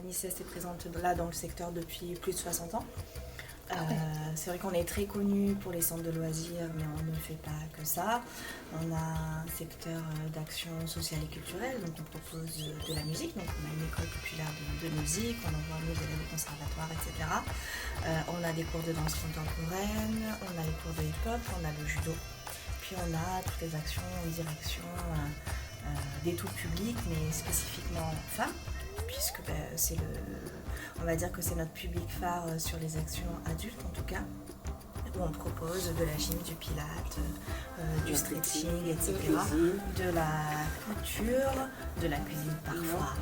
Niceste est présente là dans le secteur depuis plus de 60 ans. C'est vrai qu'on est très connu pour les centres de loisirs, mais on ne fait pas que ça. On a un secteur d'action sociale et culturelle, donc on propose de la musique. Donc on a une école populaire de musique, on envoie nos élèves au conservatoire, etc. On a des cours de danse contemporaine, on a les cours de hip-hop, on a le judo. Puis on a toutes les actions en direction des tout publics, mais spécifiquement femmes, puisque on va dire que c'est notre public phare sur les actions adultes en tout cas, où on propose de la gym, du pilates, du stretching, etc., de la couture, de la cuisine parfois,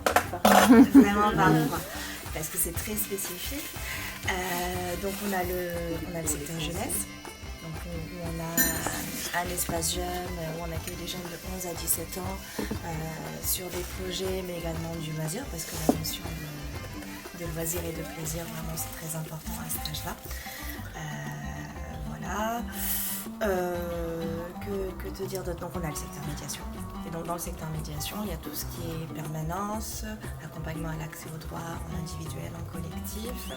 vraiment parfois, parce que c'est très spécifique. Donc on a le secteur jeunesse, donc où on a un espace jeune, où on accueille des jeunes de 11 à 17 ans sur des projets, mais également du loisir, parce que la notion de loisir et de plaisir, vraiment, c'est très important à cet âge-là. Voilà. Que te dire d'autre? Donc on a le secteur médiation. Et donc dans le secteur médiation, il y a tout ce qui est permanence, accompagnement à l'accès aux droits en individuel, en collectif,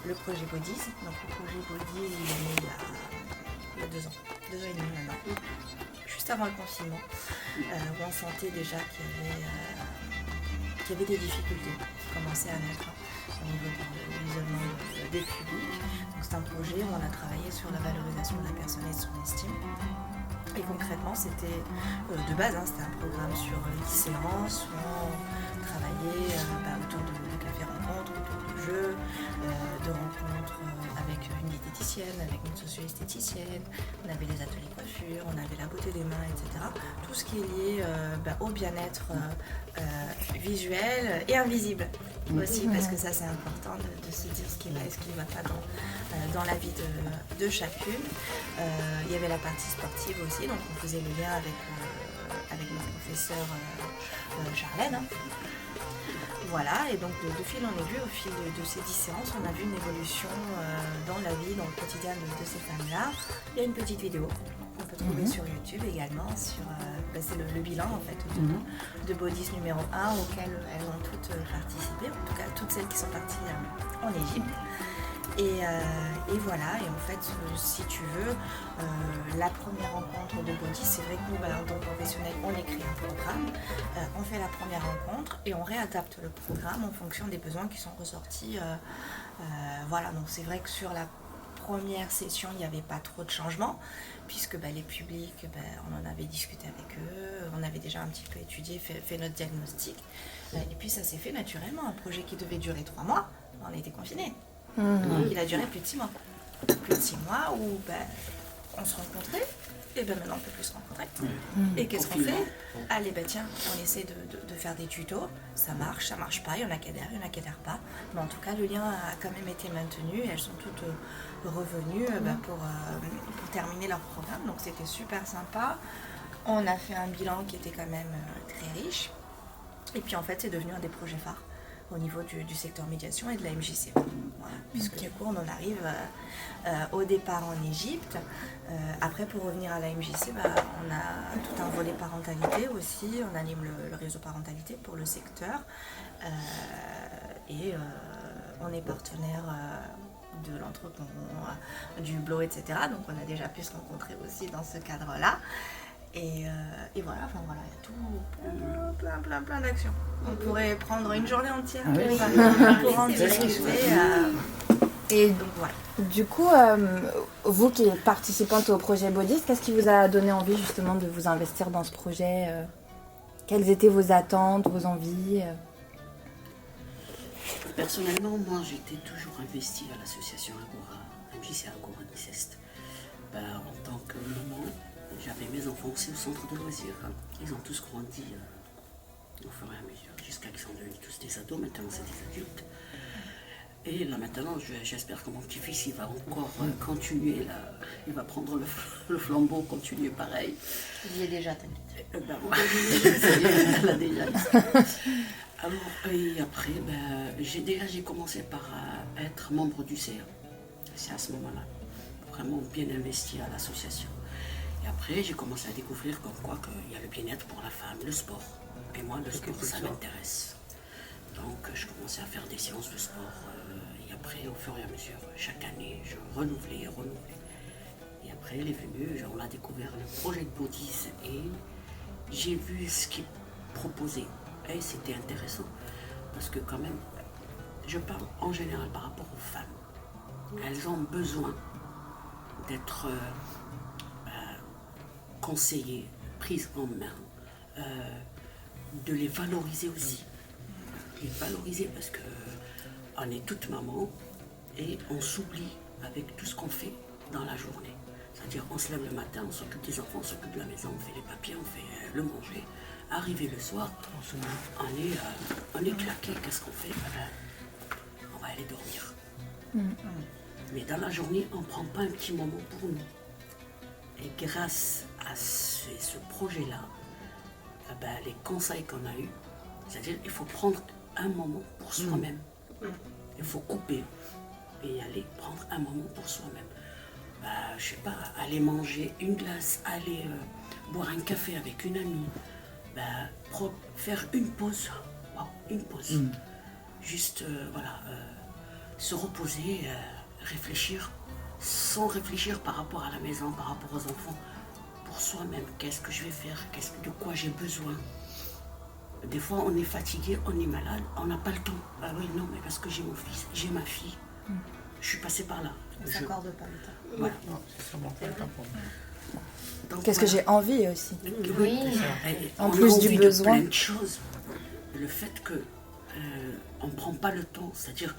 le projet Bodies. Donc le projet Bodies, il est né il y a 2 ans, 2 ans et demi maintenant, juste avant le confinement, où on sentait déjà qu'il y avait des difficultés qui commençaient à naître au niveau de l'isolement des publics. Donc c'est un projet où on a travaillé sur la valorisation de la personne et de son estime. Et concrètement, c'était de base, c'était un programme sur 10 séances où on travaillait autour de cafés-rencontres, autour de jeux, de rencontres avec une diététicienne, avec une socio-esthéticienne. On avait des ateliers coiffure, on avait la beauté des mains, etc. Tout ce qui est lié au bien-être visuel et invisible aussi, parce que ça c'est important de se dire ce qui va et ce qui ne va pas dans la vie de chacune. Il y avait la partie sportive aussi, donc on faisait le lien avec notre professeur Charlène. Voilà, et donc de fil en aiguille, au fil de ces 10 séances, on a vu une évolution dans la vie, dans le quotidien de ces femmes-là. Il y a une petite vidéo qu'on peut trouver sur YouTube également, c'est le bilan en fait de Bodies numéro 1 auquel elles ont toutes participé, en tout cas toutes celles qui sont parties en Égypte. Et voilà, et en fait, si tu veux, la première rencontre de Bodies, c'est vrai que nous, en tant que professionnels, on écrit un programme, on fait la première rencontre et on réadapte le programme en fonction des besoins qui sont ressortis. Voilà, donc c'est vrai que sur la première session, il n'y avait pas trop de changements, puisque les publics, on en avait discuté avec eux, on avait déjà un petit peu étudié, fait notre diagnostic, et puis ça s'est fait naturellement. Un projet qui devait durer 3 mois, on était confinés. Donc il a duré plus de 6 mois. Plus de 6 mois où on se rencontrait, et maintenant on ne peut plus se rencontrer. Et qu'est-ce qu'on fait? Allez, tiens, on essaie de faire des tutos, ça marche pas, il y en a qui adhèrent, il y en a qui adhèrent pas. Mais en tout cas, le lien a quand même été maintenu, et elles sont toutes revenues pour terminer leur programme. Donc c'était super sympa. On a fait un bilan qui était quand même très riche. Et puis en fait, c'est devenu un des projets phares au niveau du secteur médiation et de la MJC. Voilà, puisque du coup on en arrive au départ en Égypte. Après, pour revenir à la MJC, on a tout un volet parentalité aussi, on anime le réseau parentalité pour le secteur et on est partenaire de l'entrepôt, du BLO, etc. Donc on a déjà pu se rencontrer aussi dans ce cadre-là. Et voilà, il y a plein d'actions. On pourrait prendre une journée entière pour en discuter. Et donc voilà. Du coup, vous qui êtes participante au projet Bodies, qu'est-ce qui vous a donné envie justement de vous investir dans ce projet? Quelles étaient vos attentes, vos envies? Personnellement, moi j'étais toujours investie à l'association Agora, MJC Agora Niceste. En tant que maman, j'avais mes enfants aussi au centre de loisirs. Ils ont tous grandi au fur et à mesure, jusqu'à qu'ils sont devenus tous des ados, maintenant c'est des adultes. Et là maintenant, j'espère que mon petit-fils il va encore continuer, il va prendre le flambeau, continuer pareil. Il y est déjà, t'inquiète. Elle a déjà. Alors, et après, j'ai commencé par être membre du CA. C'est à ce moment-là, vraiment bien investi à l'association. Et après, j'ai commencé à découvrir comme quoi qu'il y a le bien-être pour la femme, le sport. Et moi, le sport, ça m'intéresse. Donc je commençais à faire des séances de sport. Et après, au fur et à mesure, chaque année, je renouvelais. Et après, elle est venue, on a découvert le projet de Bodies et j'ai vu ce qu'il proposait. Et c'était intéressant. Parce que quand même, je parle en général par rapport aux femmes. Elles ont besoin d'être conseillées, prises en main, de les valoriser aussi. Les valoriser parce qu'on est toute maman et on s'oublie avec tout ce qu'on fait dans la journée. C'est-à-dire on se lève le matin, on s'occupe des enfants, on s'occupe de la maison, on fait les papiers, on fait le manger. Arrivé le soir, on est claqué, qu'est-ce qu'on fait? On va aller dormir. Mais dans la journée, on ne prend pas un petit moment pour nous. Et grâce à ce projet-là, les conseils qu'on a eus, c'est-à-dire qu'il faut prendre un moment pour soi-même. Il faut couper et aller prendre un moment pour soi-même. Je sais pas, aller manger une glace, aller boire un café avec une amie, faire une pause, juste se reposer, réfléchir, sans réfléchir par rapport à la maison, par rapport aux enfants, pour soi-même, qu'est-ce que je vais faire, de quoi j'ai besoin. Des fois on est fatigué, on est malade, on n'a pas le temps. Oui, non, mais parce que j'ai mon fils, j'ai ma fille, je suis passée par là. On ne s'accorde pas le temps. Voilà. Non, c'est sûrement pas le temps pour moi. Donc, Qu'est-ce que j'ai envie aussi. Oui. En plus du besoin. Plein de choses. Le fait que on ne prend pas le temps, c'est-à-dire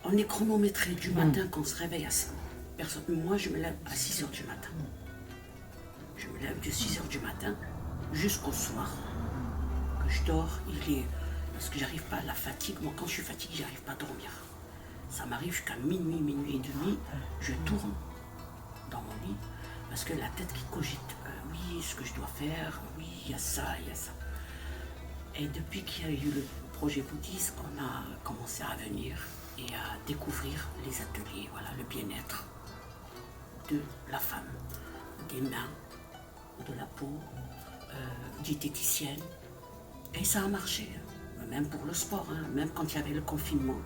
on est chronométré du matin quand on se réveille à 6 personnes. Moi, je me lève à 6 h du matin. Je me lève de 6 h du matin jusqu'au soir. Que je dors, parce que j'arrive pas à la fatigue. Moi, quand je suis fatiguée, j'arrive pas à dormir. Ça m'arrive jusqu'à minuit, minuit et demi. Je tourne dans mon lit parce que la tête qui cogite. Oui, ce que je dois faire, oui, il y a ça, il y a ça. Et depuis qu'il y a eu le projet Bodies, on a commencé à venir et à découvrir les ateliers, voilà, le bien-être de la femme, des mains, de la peau, diététicienne. Et ça a marché, même pour le sport, hein, même quand il y avait le confinement.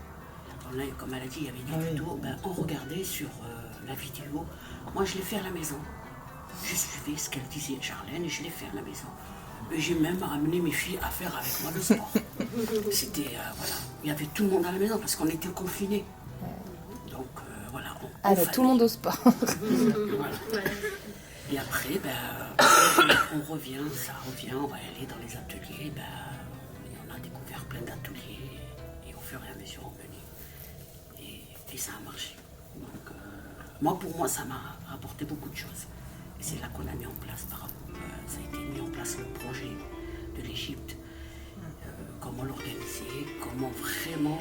Comme elle a dit, il y avait des tutos, on regardait sur la vidéo. Moi, je l'ai fait à la maison. Je suivais ce qu'elle disait, Charlène, et je l'ai fait à la maison. Et j'ai même amené mes filles à faire avec moi le sport. C'était, il y avait tout le monde à la maison parce qu'on était confinés. Donc, Avec tout le monde au sport. Voilà. Et après, on revient, on va aller dans les ateliers. On a découvert plein d'ateliers et au fur et à mesure, on venait. Et ça a marché. Donc, pour moi, ça m'a apporté beaucoup de choses. Et c'est là qu'on a mis en place, ça a été mis en place le projet de l'Égypte. Comment l'organiser, comment vraiment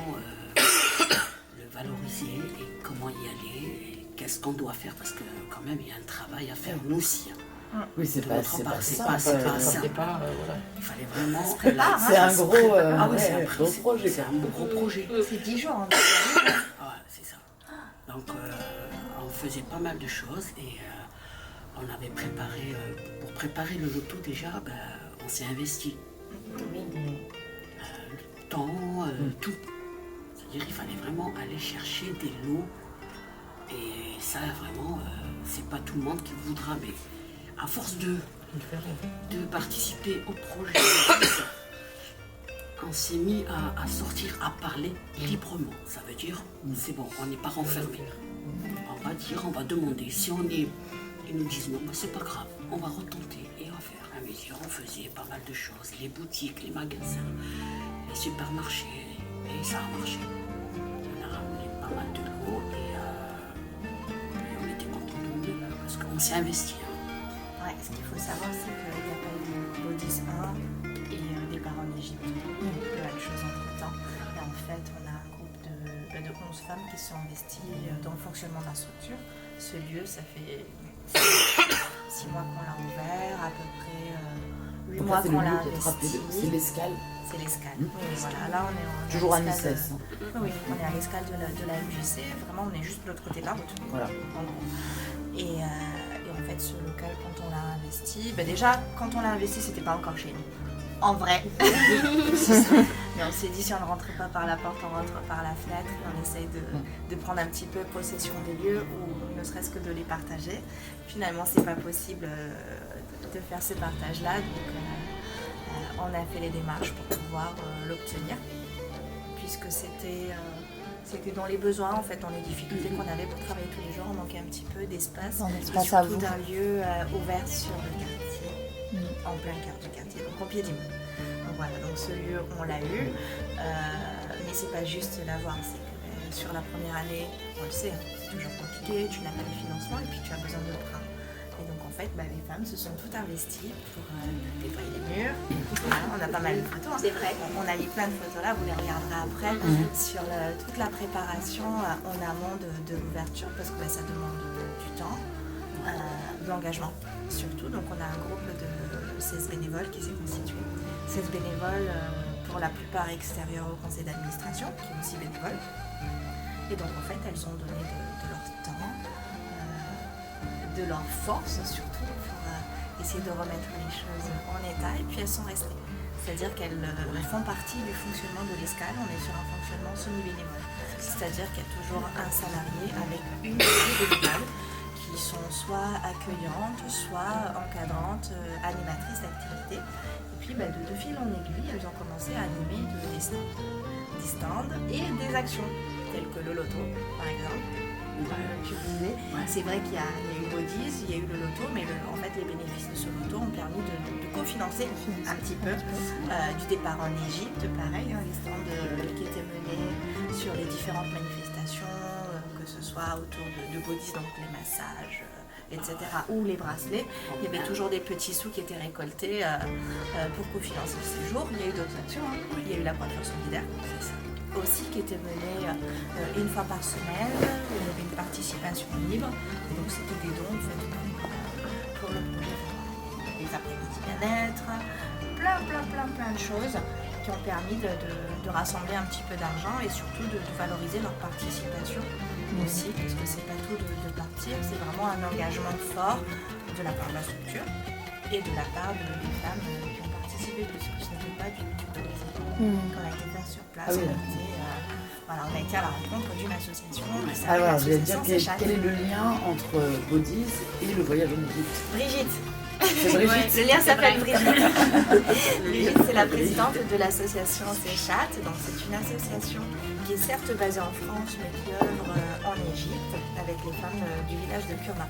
le valoriser et comment y aller, et qu'est-ce qu'on doit faire, parce que quand même, il y a un travail à faire, nous aussi. Oui, c'est pas simple. Il fallait vraiment... C'est un gros, c'est un gros projet. C'est un gros projet. C'est 10 jours. C'est ça. Donc, on faisait pas mal de choses et on avait préparé, pour préparer le loto déjà, on s'est investi. Le temps, tout. C'est-à-dire qu'il fallait vraiment aller chercher des lots. Et ça, vraiment, c'est pas tout le monde qui voudra, mais à force de participer au projet, on s'est mis à sortir, à parler librement. Ça veut dire, c'est bon, on n'est pas renfermé. On va dire, on va demander. Si on est, ils nous disent non, c'est pas grave, on va retenter et on va faire. À mesure, on faisait pas mal de choses, les boutiques, les magasins, les supermarchés, et ça a marché. On a ramené pas mal de lots et on était contents de nous parce qu'on s'est investi. Ouais, ce qu'il faut savoir, c'est qu'il n'y a pas eu Bodies 1 et départ en Égypte. Il y a une chose entre temps. Et en fait, on a un groupe de 11 femmes qui sont investies dans le fonctionnement de la structure. Ce lieu, ça fait 6 mois qu'on l'a ouvert, à peu près 8 mois qu'on l'a investi. C'est l'Escale. C'est l'Escale. Oui, voilà. Là, on est toujours à Nice. Oui, on est à l'Escale de la MJC. Vraiment, on est juste de l'autre côté de la route. Voilà. En gros. Et en fait, ce local, quand on l'a investi, déjà, quand on l'a investi, c'était pas encore chez nous. en vrai. Mais on s'est dit, si on ne rentre pas par la porte, on rentre par la fenêtre. Et on essaye de prendre un petit peu possession des lieux ou ne serait-ce que de les partager. Finalement, c'est pas possible de faire ce partage-là. Donc, on a fait les démarches pour pouvoir l'obtenir. Puisque c'était dans les besoins, en fait, dans les difficultés qu'on avait pour travailler tous les jours. On manquait un petit peu d'espace. Et surtout d'un lieu ouvert sur le quartier, en plein cœur du quartier, donc au pied d'immeuble. Donc voilà, donc ce lieu, on l'a eu. Mais c'est pas juste l'avoir, c'est que sur la première année, on le sait, c'est toujours compliqué, tu n'as pas de financement et puis tu as besoin de prêts. Et donc en fait, les femmes se sont toutes investies pour déployer les murs. Voilà, on a pas mal de photos. C'est vrai. On a mis plein de photos là, vous les regarderez après, sur toute la préparation en amont de l'ouverture, parce que ça demande du temps, de l'engagement surtout. Donc on a un groupe de 16 bénévoles qui s'est constitué. 16 bénévoles, pour la plupart extérieurs au conseil d'administration, qui est aussi bénévole. Et donc en fait, elles ont donné de leur temps, de leur force surtout, pour essayer de remettre les choses en état, et puis elles sont restées. C'est-à-dire qu'elles font partie du fonctionnement de l'escale. On est sur un fonctionnement semi-bénévole. C'est-à-dire qu'il y a toujours un salarié avec une bénévole qui sont soit accueillantes, soit encadrantes, animatrices d'activités. Et puis de fil en aiguille, elles ont commencé à animer des stands et des actions, telles que le loto par exemple. Tu disais, c'est vrai qu'il y a eu Bodies, il y a eu le loto, mais en fait les bénéfices de ce loto ont permis de cofinancer un petit peu du départ en Égypte, pareil, les stands qui étaient menés sur les différentes manifestations, que ce soit autour de Bodies, donc les massages, etc., ou les bracelets. Il y avait toujours des petits sous qui étaient récoltés pour cofinancer le séjour. Il y a eu d'autres actions, il y a eu la coiffure solidaire aussi qui était menée une fois par semaine. Il y avait une participation libre, donc c'était des dons en fait, pour le projet. Les après-midi bien-être, plein de choses qui ont permis de rassembler un petit peu d'argent et surtout de valoriser leur participation aussi, parce que c'est pas tout de partir, c'est vraiment un engagement fort de la part de la structure et de la part des femmes qui ont participé, puisque ce n'était pas du Bodies. Quand on a été faire sur place, on a été à la rencontre d'une association. Alors, je vais dire quel est le lien entre Bodies et le voyage en Égypte. Brigitte. C'est Brigitte. Le lien s'appelle Brigitte. Brigitte, c'est la présidente de l'association Séchat. Donc c'est une association qui est certes basée en France, mais qui œuvre en Égypte avec les femmes du village de Kurna.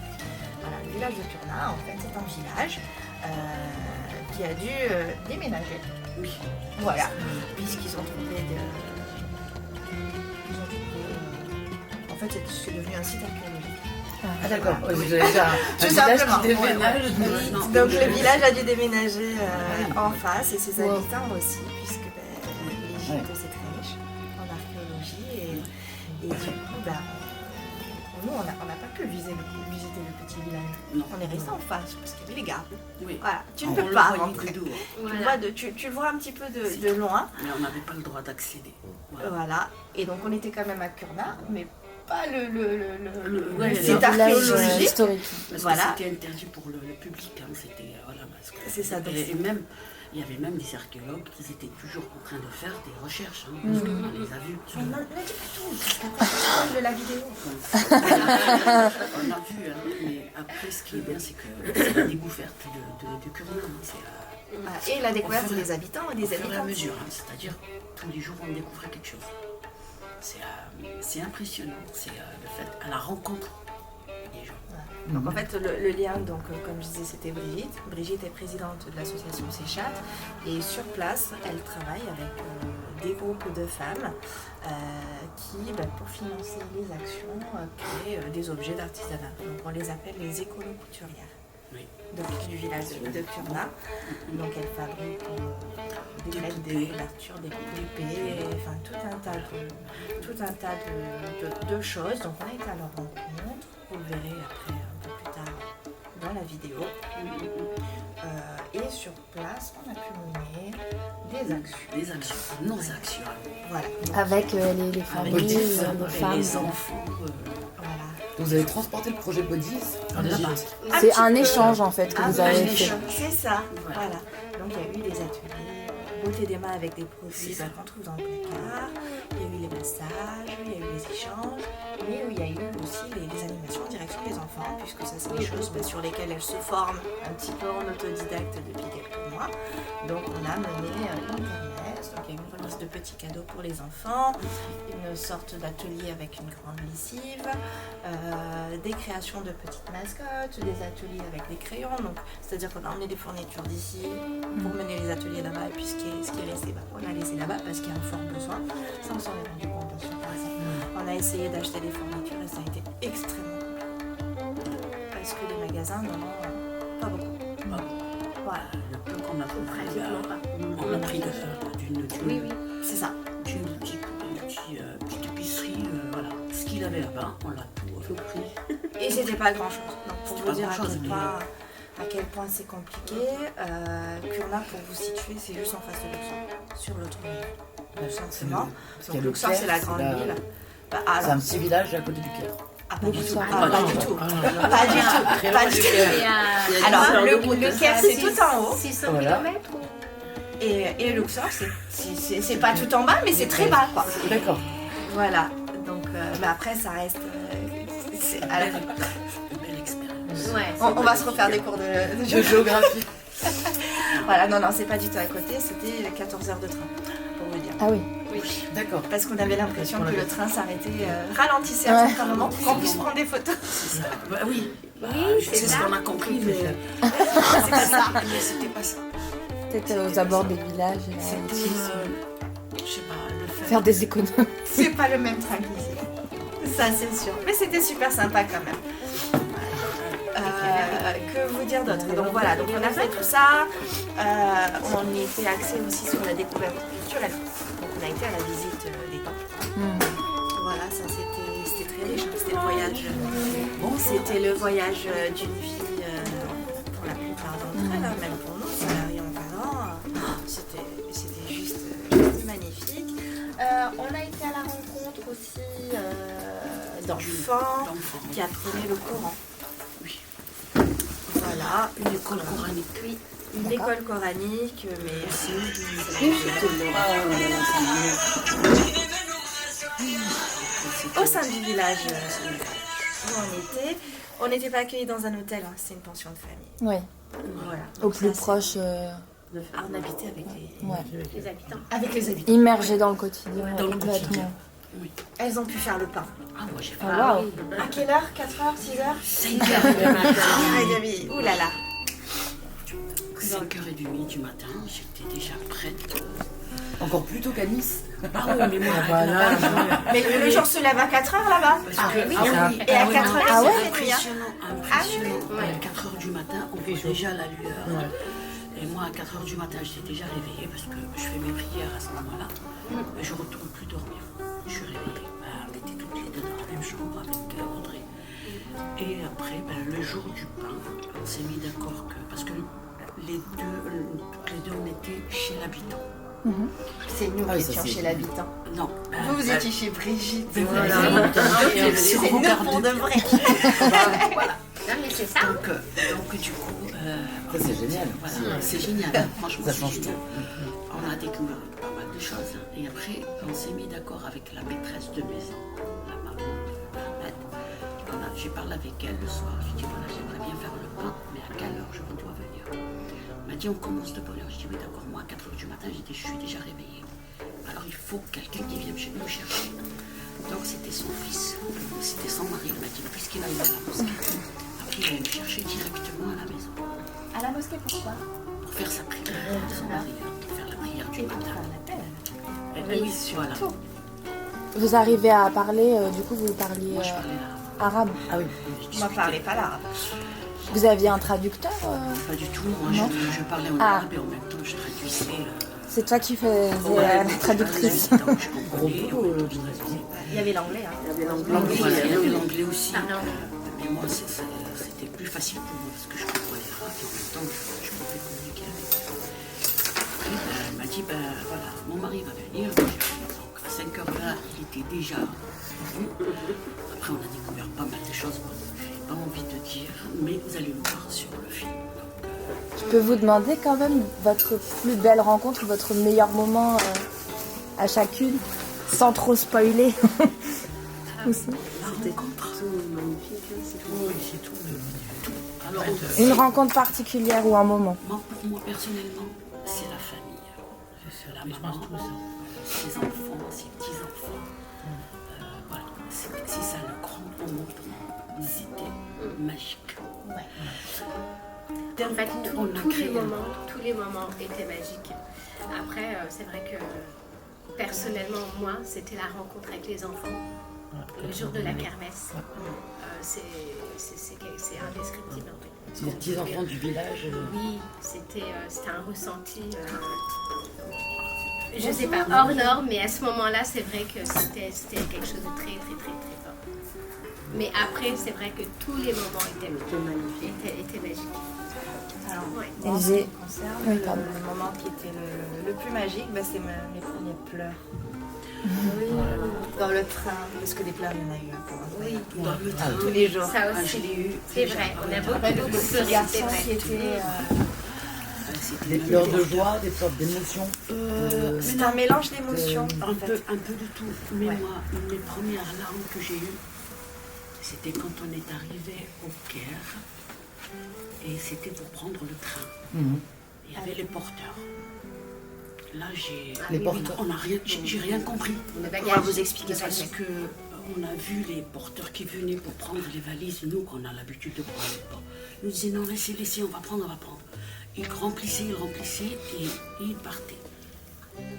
Voilà, le village de Kurna, en fait, c'est un village qui a dû déménager. Oui. Voilà, puisqu'ils ont trouvé en fait, c'est devenu un site archéologique. Ah d'accord, vous avez déjà un village qui déménage. Donc le village a dû déménager en face et ses habitants aussi, puisque l'Égypte c'est très riche en archéologie et du coup nous on n'a pas pu visiter le petit village. Non. On est resté en face parce qu'il y avait les gardes. Oui. Voilà, tu ne peux pas rentrer. Voilà. Tu le vois un petit peu de loin. Mais on n'avait pas le droit d'accéder. Voilà. Et donc on était quand même à Kurna, mais pas le site site archéologique historique. Parce voilà. que c'était interdit pour le public. C'était, parce que C'est ça. et même, il y avait même des archéologues qui étaient toujours en train de faire des recherches. Parce qu'on les a vus. On ne dit pas tout, parce qu'après c'est proche de la vidéo. On a vu, mais après ce qui est bien, c'est que c'est la découverte de Kurna. Et la découverte des habitants et des Au fur et à habitants. mesure, c'est-à-dire tous les jours on découvrait quelque chose. C'est impressionnant, c'est le fait à la rencontre des gens. Donc en fait le lien, donc, comme je disais, c'était Brigitte. Brigitte est présidente de l'association Séchat et sur place elle travaille avec des groupes de femmes qui, pour financer les actions, créent des objets d'artisanat. Donc on les appelle les écolo-couturières. Oui. Du village de Kurna. Donc elle fabrique des couvertures, des poupées, enfin tout un tas de choses. Donc on a été à leur rencontre, vous le verrez après un peu plus tard dans la vidéo. Et sur place, on a pu mener des actions. Nos actions. Voilà. Avec les familles, Avec les les femmes. les enfants. Voilà. Vous avez transporté le projet Bodies en Égypte. C'est un échange en fait que vous avez fait. C'est ça, voilà. Donc il y a eu des ateliers, beauté des mains avec des produits qu'on trouve dans le placard, il y a eu les massages, il y a eu les échanges, mais il y a eu aussi les animations en direction des enfants, puisque ça c'est des choses sur lesquelles elles se forment un petit peu en autodidacte depuis quelques mois. Donc on a mené une kermesse, donc il y a eu une remise de petits cadeaux pour les enfants, une sorte d'atelier avec une grande lessive, des créations de petites mascottes, des ateliers avec des crayons, donc c'est-à-dire qu'on a emmené des fournitures d'ici pour mener les ateliers là-bas, et puis ce qui est resté, on a laissé là-bas parce qu'il y a un fort besoin. Ça on s'en est rendu compte sur place. On a essayé d'acheter des fournitures et ça a été extrêmement compliqué. Parce que les magasins n'en ont pas beaucoup. Voilà. Le peu qu'on a pris, on a pris d'une C'est ça. d'une petite épicerie, voilà. Ce qu'il avait là-bas, on l'a tout pris. Et c'était pas grand-chose. Donc pour C'était vous pas dire grand-chose, à quel point c'est compliqué, Kurna, pour vous situer, c'est juste en face de Luxor, sur l'autre rive. Tout simplement. Donc Luxor, c'est la grande ville. Bah, C'est un petit village à côté du Caire. Ah, pas du tout. Luxor. Pas du tout. Pas du tout. Pas du tout. Alors, le Caire, c'est tout en haut. 600 Voilà. km Et Luxor, c'est pas tout en bas, mais c'est très bas, quoi. D'accord. Voilà. Donc, mais après, ça reste. À la fin. Une belle expérience. Ouais, On va se refaire des cours de De géographie. géographie. Voilà, non, c'est pas du tout à côté, c'était 14 heures de train, pour vous dire. Ah oui. D'accord. Parce qu'on avait l'impression Parce que qu'on le train s'arrêtait, ralentissait à un certain moment pour qu'on puisse prendre des photos. C'est ça. Bah oui. c'est C'est ce ça. qu'on a compris, mais C'est pas ça. mais c'était pas ça. Peut-être aux abords des villages. C'était, je sais pas, le fait. Faire des économies. C'est pas le même train qu'ici. Ça, c'est sûr. Mais c'était super sympa quand même. Que vous dire d'autre? Donc voilà, donc on a fait tout ça. On était axé aussi sur la découverte culturelle. Donc on a été à la visite des temples. Voilà, ça c'était très riche. C'était le voyage. C'était le voyage d'une vie pour la plupart d'entre elles, hein, même pour nous, salariés en parents. C'était juste magnifique. On a été à la rencontre aussi d'enfants qui apprenaient le Coran. Oui. Voilà, Une école coranique. oui, une école coranique, mais au sein du village où on n'était pas accueillis dans un hôtel, hein, c'est une pension de famille. Oui. Voilà. Au Donc plus ça, c'est- proche. On habitait avec les habitants. les habitants. Immergé dans le quotidien. Dans le complètement. quotidien. Oui. Elles ont pu faire le pain. Ah, moi j'ai fait. Ah, waouh. À quelle heure? 4h, 6h? 5h30 Ouh là là. 5h30 du matin, j'étais déjà prête. Encore plus tôt qu'à Nice. Ah oui, mais moi, Voilà. Mais le jour se lève à 4h là-bas. parce que, oui. oui. Et à 4h, Ah ouais? c'est nuit, hein. Impressionnant. À 4h du matin, on voit déjà la lueur. Et moi, à 4h du matin, j'étais déjà réveillée parce que je fais mes prières à ce moment-là. Mais je ne retourne plus dormir. Je suis réveillée. On était toutes les deux dans la même chambre avec Audrey. Et après, le jour du pain, on s'est mis d'accord que. Parce que toutes les deux, on était chez l'habitant. C'est nous Ah qui oui, ça, étions c'est- chez l'habitant. Non. Vous étiez chez Brigitte. Voilà. C'est nous pour de vrai. Voilà. Non, mais c'est ça. Donc du coup, Ça, c'est génial. voilà, c'est génial. Franchement, Ça c'est change génial. tout. On a découvert pas mal de choses. Et après, on s'est mis d'accord avec la maîtresse de maison, la maman, Ahmed. J'ai parlé avec elle le soir. J'ai dit voilà, j'aimerais bien faire le pain, mais à quelle heure je dois venir? Elle m'a dit on commence de bonne heure. J'ai dit oui, d'accord. Moi, à 4h du matin, je suis déjà réveillée. Alors il faut quelqu'un qui vienne chez nous chercher. Donc c'était son fils, c'était son mari. Il m'a dit puisqu'il a eu à la mosquée. Après, il allait me chercher directement à la maison À la mosquée, pourquoi? pour faire sa prière de son mari, pour faire la prière du matin. appel. Et oui, voilà. Vous arrivez à parler, du coup, vous parliez Moi, je parlais arabe. Ah oui. Moi, je parlais pas l'arabe. Vous aviez un traducteur pas du tout. Moi, Non. je parlais en Ah. arabe et en même temps, je traduisais. C'est toi qui faisais la traductrice. Donc, je comprenais, en même temps, je traduisais. Il y avait l'anglais. Hein. L'anglais, voilà, il y avait l'anglais aussi. Ah, non. Mais moi, c'était plus facile pour moi parce que je comprenais l'arabe et en même temps, je pouvais communiquer avec elle. Après, elle m'a dit, voilà, mon mari va venir. Donc, à 5h là, il était déjà venu. après, on a découvert pas mal de choses. Bon, j'ai pas envie de dire, mais vous allez le voir sur le film. Je peux vous demander quand même votre plus belle rencontre, votre meilleur moment à chacune, sans trop spoiler. Aussi. La rencontre, magnifique, c'est tout. oui, c'est tout. Alors, Une rencontre particulière ou un moment. pour moi, personnellement, c'est la famille. C'est la maman, ses enfants, ses petits-enfants. Voilà. C'est ça le grand moment pour moi. C'était magique. En fait, On a créé tous les moments étaient magiques. Après, c'est vrai que personnellement, moi, c'était la rencontre avec les enfants. Le jour de la kermesse. C'est indescriptible en fait. C'est les petits enfants du village. Oui, c'était un ressenti, je sais pas, hors norme, mais à ce moment-là, c'est vrai que c'était quelque chose de très, très, très, très fort. Mais après, c'est vrai que tous les moments étaient magiques. Alors, Ouais. moi, en ce qui J'ai- me concerne, Oui, le pardon. moment qui était le plus magique, c'est mes premiers pleurs. Dans le train, parce que des pleurs, il y en a eu un peu. Oui, Dans le train, Tous les jours. ça je aussi. l'ai eu. C'est vrai, on a beaucoup, Avec le beaucoup petit pleuré, c'est garçon vrai. qui était... C'était Des même pleurs de des- joie, des pleurs d'émotion. C'est un mélange d'émotions, en Un fait. peu de tout. Mais Ouais. moi, une des premières larmes que j'ai eues, c'était quand on est arrivé au Caire. Et c'était pour prendre le train. Il y avait les porteurs. Là, Les porteurs. on a rien, j'ai rien compris. Le On bagage. va vous expliquer ça. Parce que on a vu les porteurs qui venaient pour prendre les valises, nous qu'on a l'habitude de prendre pas. Ils nous disaient non, laissez, on va prendre. Ils remplissaient et ils partaient.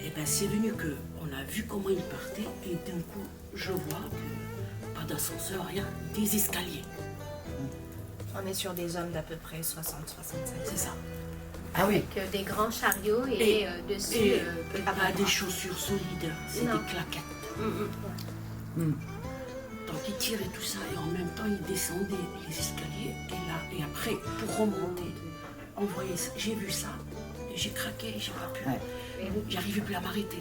Et bien c'est venu que on a vu comment ils partaient et d'un coup je vois que pas d'ascenseur, rien, des escaliers. On est sur des hommes d'à peu près 60-65. C'est ça. Ah oui. Avec des grands chariots et dessus. Et pas pas des chaussures solides, c'est Non. des claquettes. Mm. Donc ils tiraient tout ça et en même temps ils descendaient les escaliers et après pour remonter, on voyait ça. J'ai vu ça et j'ai craqué, j'ai pas pu. Ouais. J'arrivais plus à m'arrêter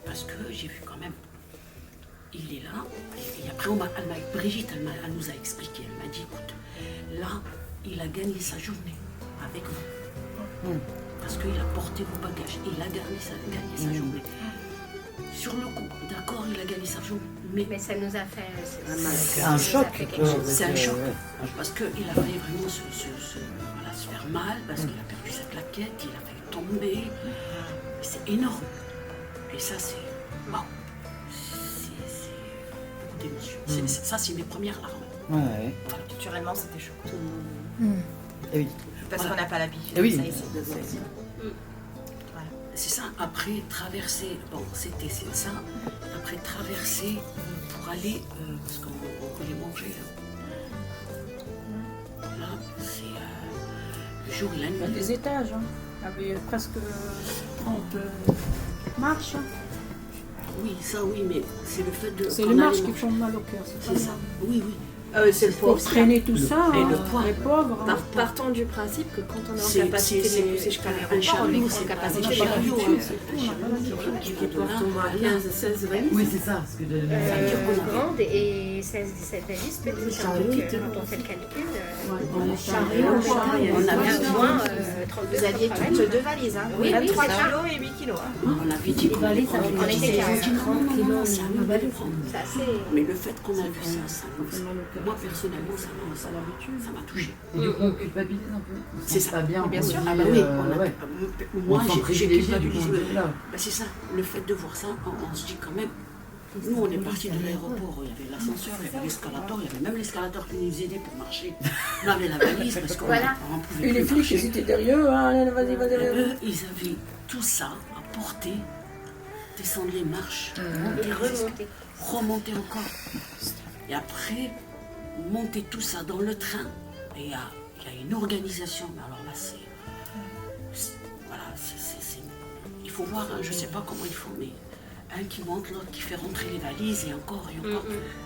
parce que j'ai vu quand même. Il est là et après Brigitte elle nous a expliqué, elle m'a dit écoute, là il a gagné sa journée avec vous. Parce qu'il a porté vos bagages, il a gagné sa journée. Sur le coup, d'accord, il a gagné sa journée, mais ça nous a fait. C'est un choc. c'est un choc. Parce qu'il a failli vraiment se faire mal, parce qu'il a perdu sa claquette, il a failli tomber. C'est énorme. Et ça, c'est. Waouh! C'est beaucoup d'émotions. Ça, c'est mes premières larmes. Ouais. Culturellement, c'était choquant. Et oui. Parce qu'on n'a pas l'habitude Eh oui. de ça ici. Voilà. C'est ça, après traverser, bon, c'était ça, après traverser pour aller, parce qu'on voulait manger. Là, c'est le jour et la Il y a nuit. des étages, hein. Il y avait presque 30 marches. Oui, ça oui, mais c'est le fait de. C'est qu'on les marches allait qui manger. font mal au cœur. C'est ça, oui, oui. C'est le Pour traîner tout ça, et le hein, poids. les pauvres. hein. Partons du principe que quand on est en C'est- capacité c'est- de les pousser jusqu'à un l'aéroport, on chariot, est c'est en pas capacité un de les chariot, repousser. C'est tout, on n'a pas l'habitude. Qui va de là à là. 16 valises. Oui, c'est ça. Ce que de... Grande et 16 valises petites. Quand on fait le calcul, On est chariots, on On a avait au moins 32. Vous aviez toutes deux valises, hein. Oui, oui, 23 c'est ça. kilos et 8 kilos. Hein. On avait dit qu'on allait prendre. On était 15. C'est à nous d'aller prendre. Ça, c'est. Mais le fait qu'on a vu ça moi personnellement, ça m'a touché. Et du coup, on culpabilise un peu. C'est ça. Pas bien. Bien sûr. Ah bah oui, ouais. moi On sent j'ai privilégié du culpabilisé. coup, là. Bah, c'est ça, le fait de voir ça, on se dit quand même. Nous, on est partis de l'aéroport, il y avait l'ascenseur, il y avait l'escalator, il y avait même l'escalator qui nous aidait pour marcher. On avait la valise parce qu'on Voilà. on pouvait Et les plus flics, marcher. ils étaient derrière. Hein, vas-y, vas-y, vas-y. Eux, ils avaient tout ça à porter, descendre les marches, monter Et les remonter. remonter encore. Et après, monter tout ça dans le train. Et il y a une organisation. Mais alors là, voilà, il faut voir, hein, je ne sais pas comment ils font, mais un qui monte, l'autre qui fait rentrer les valises, et encore,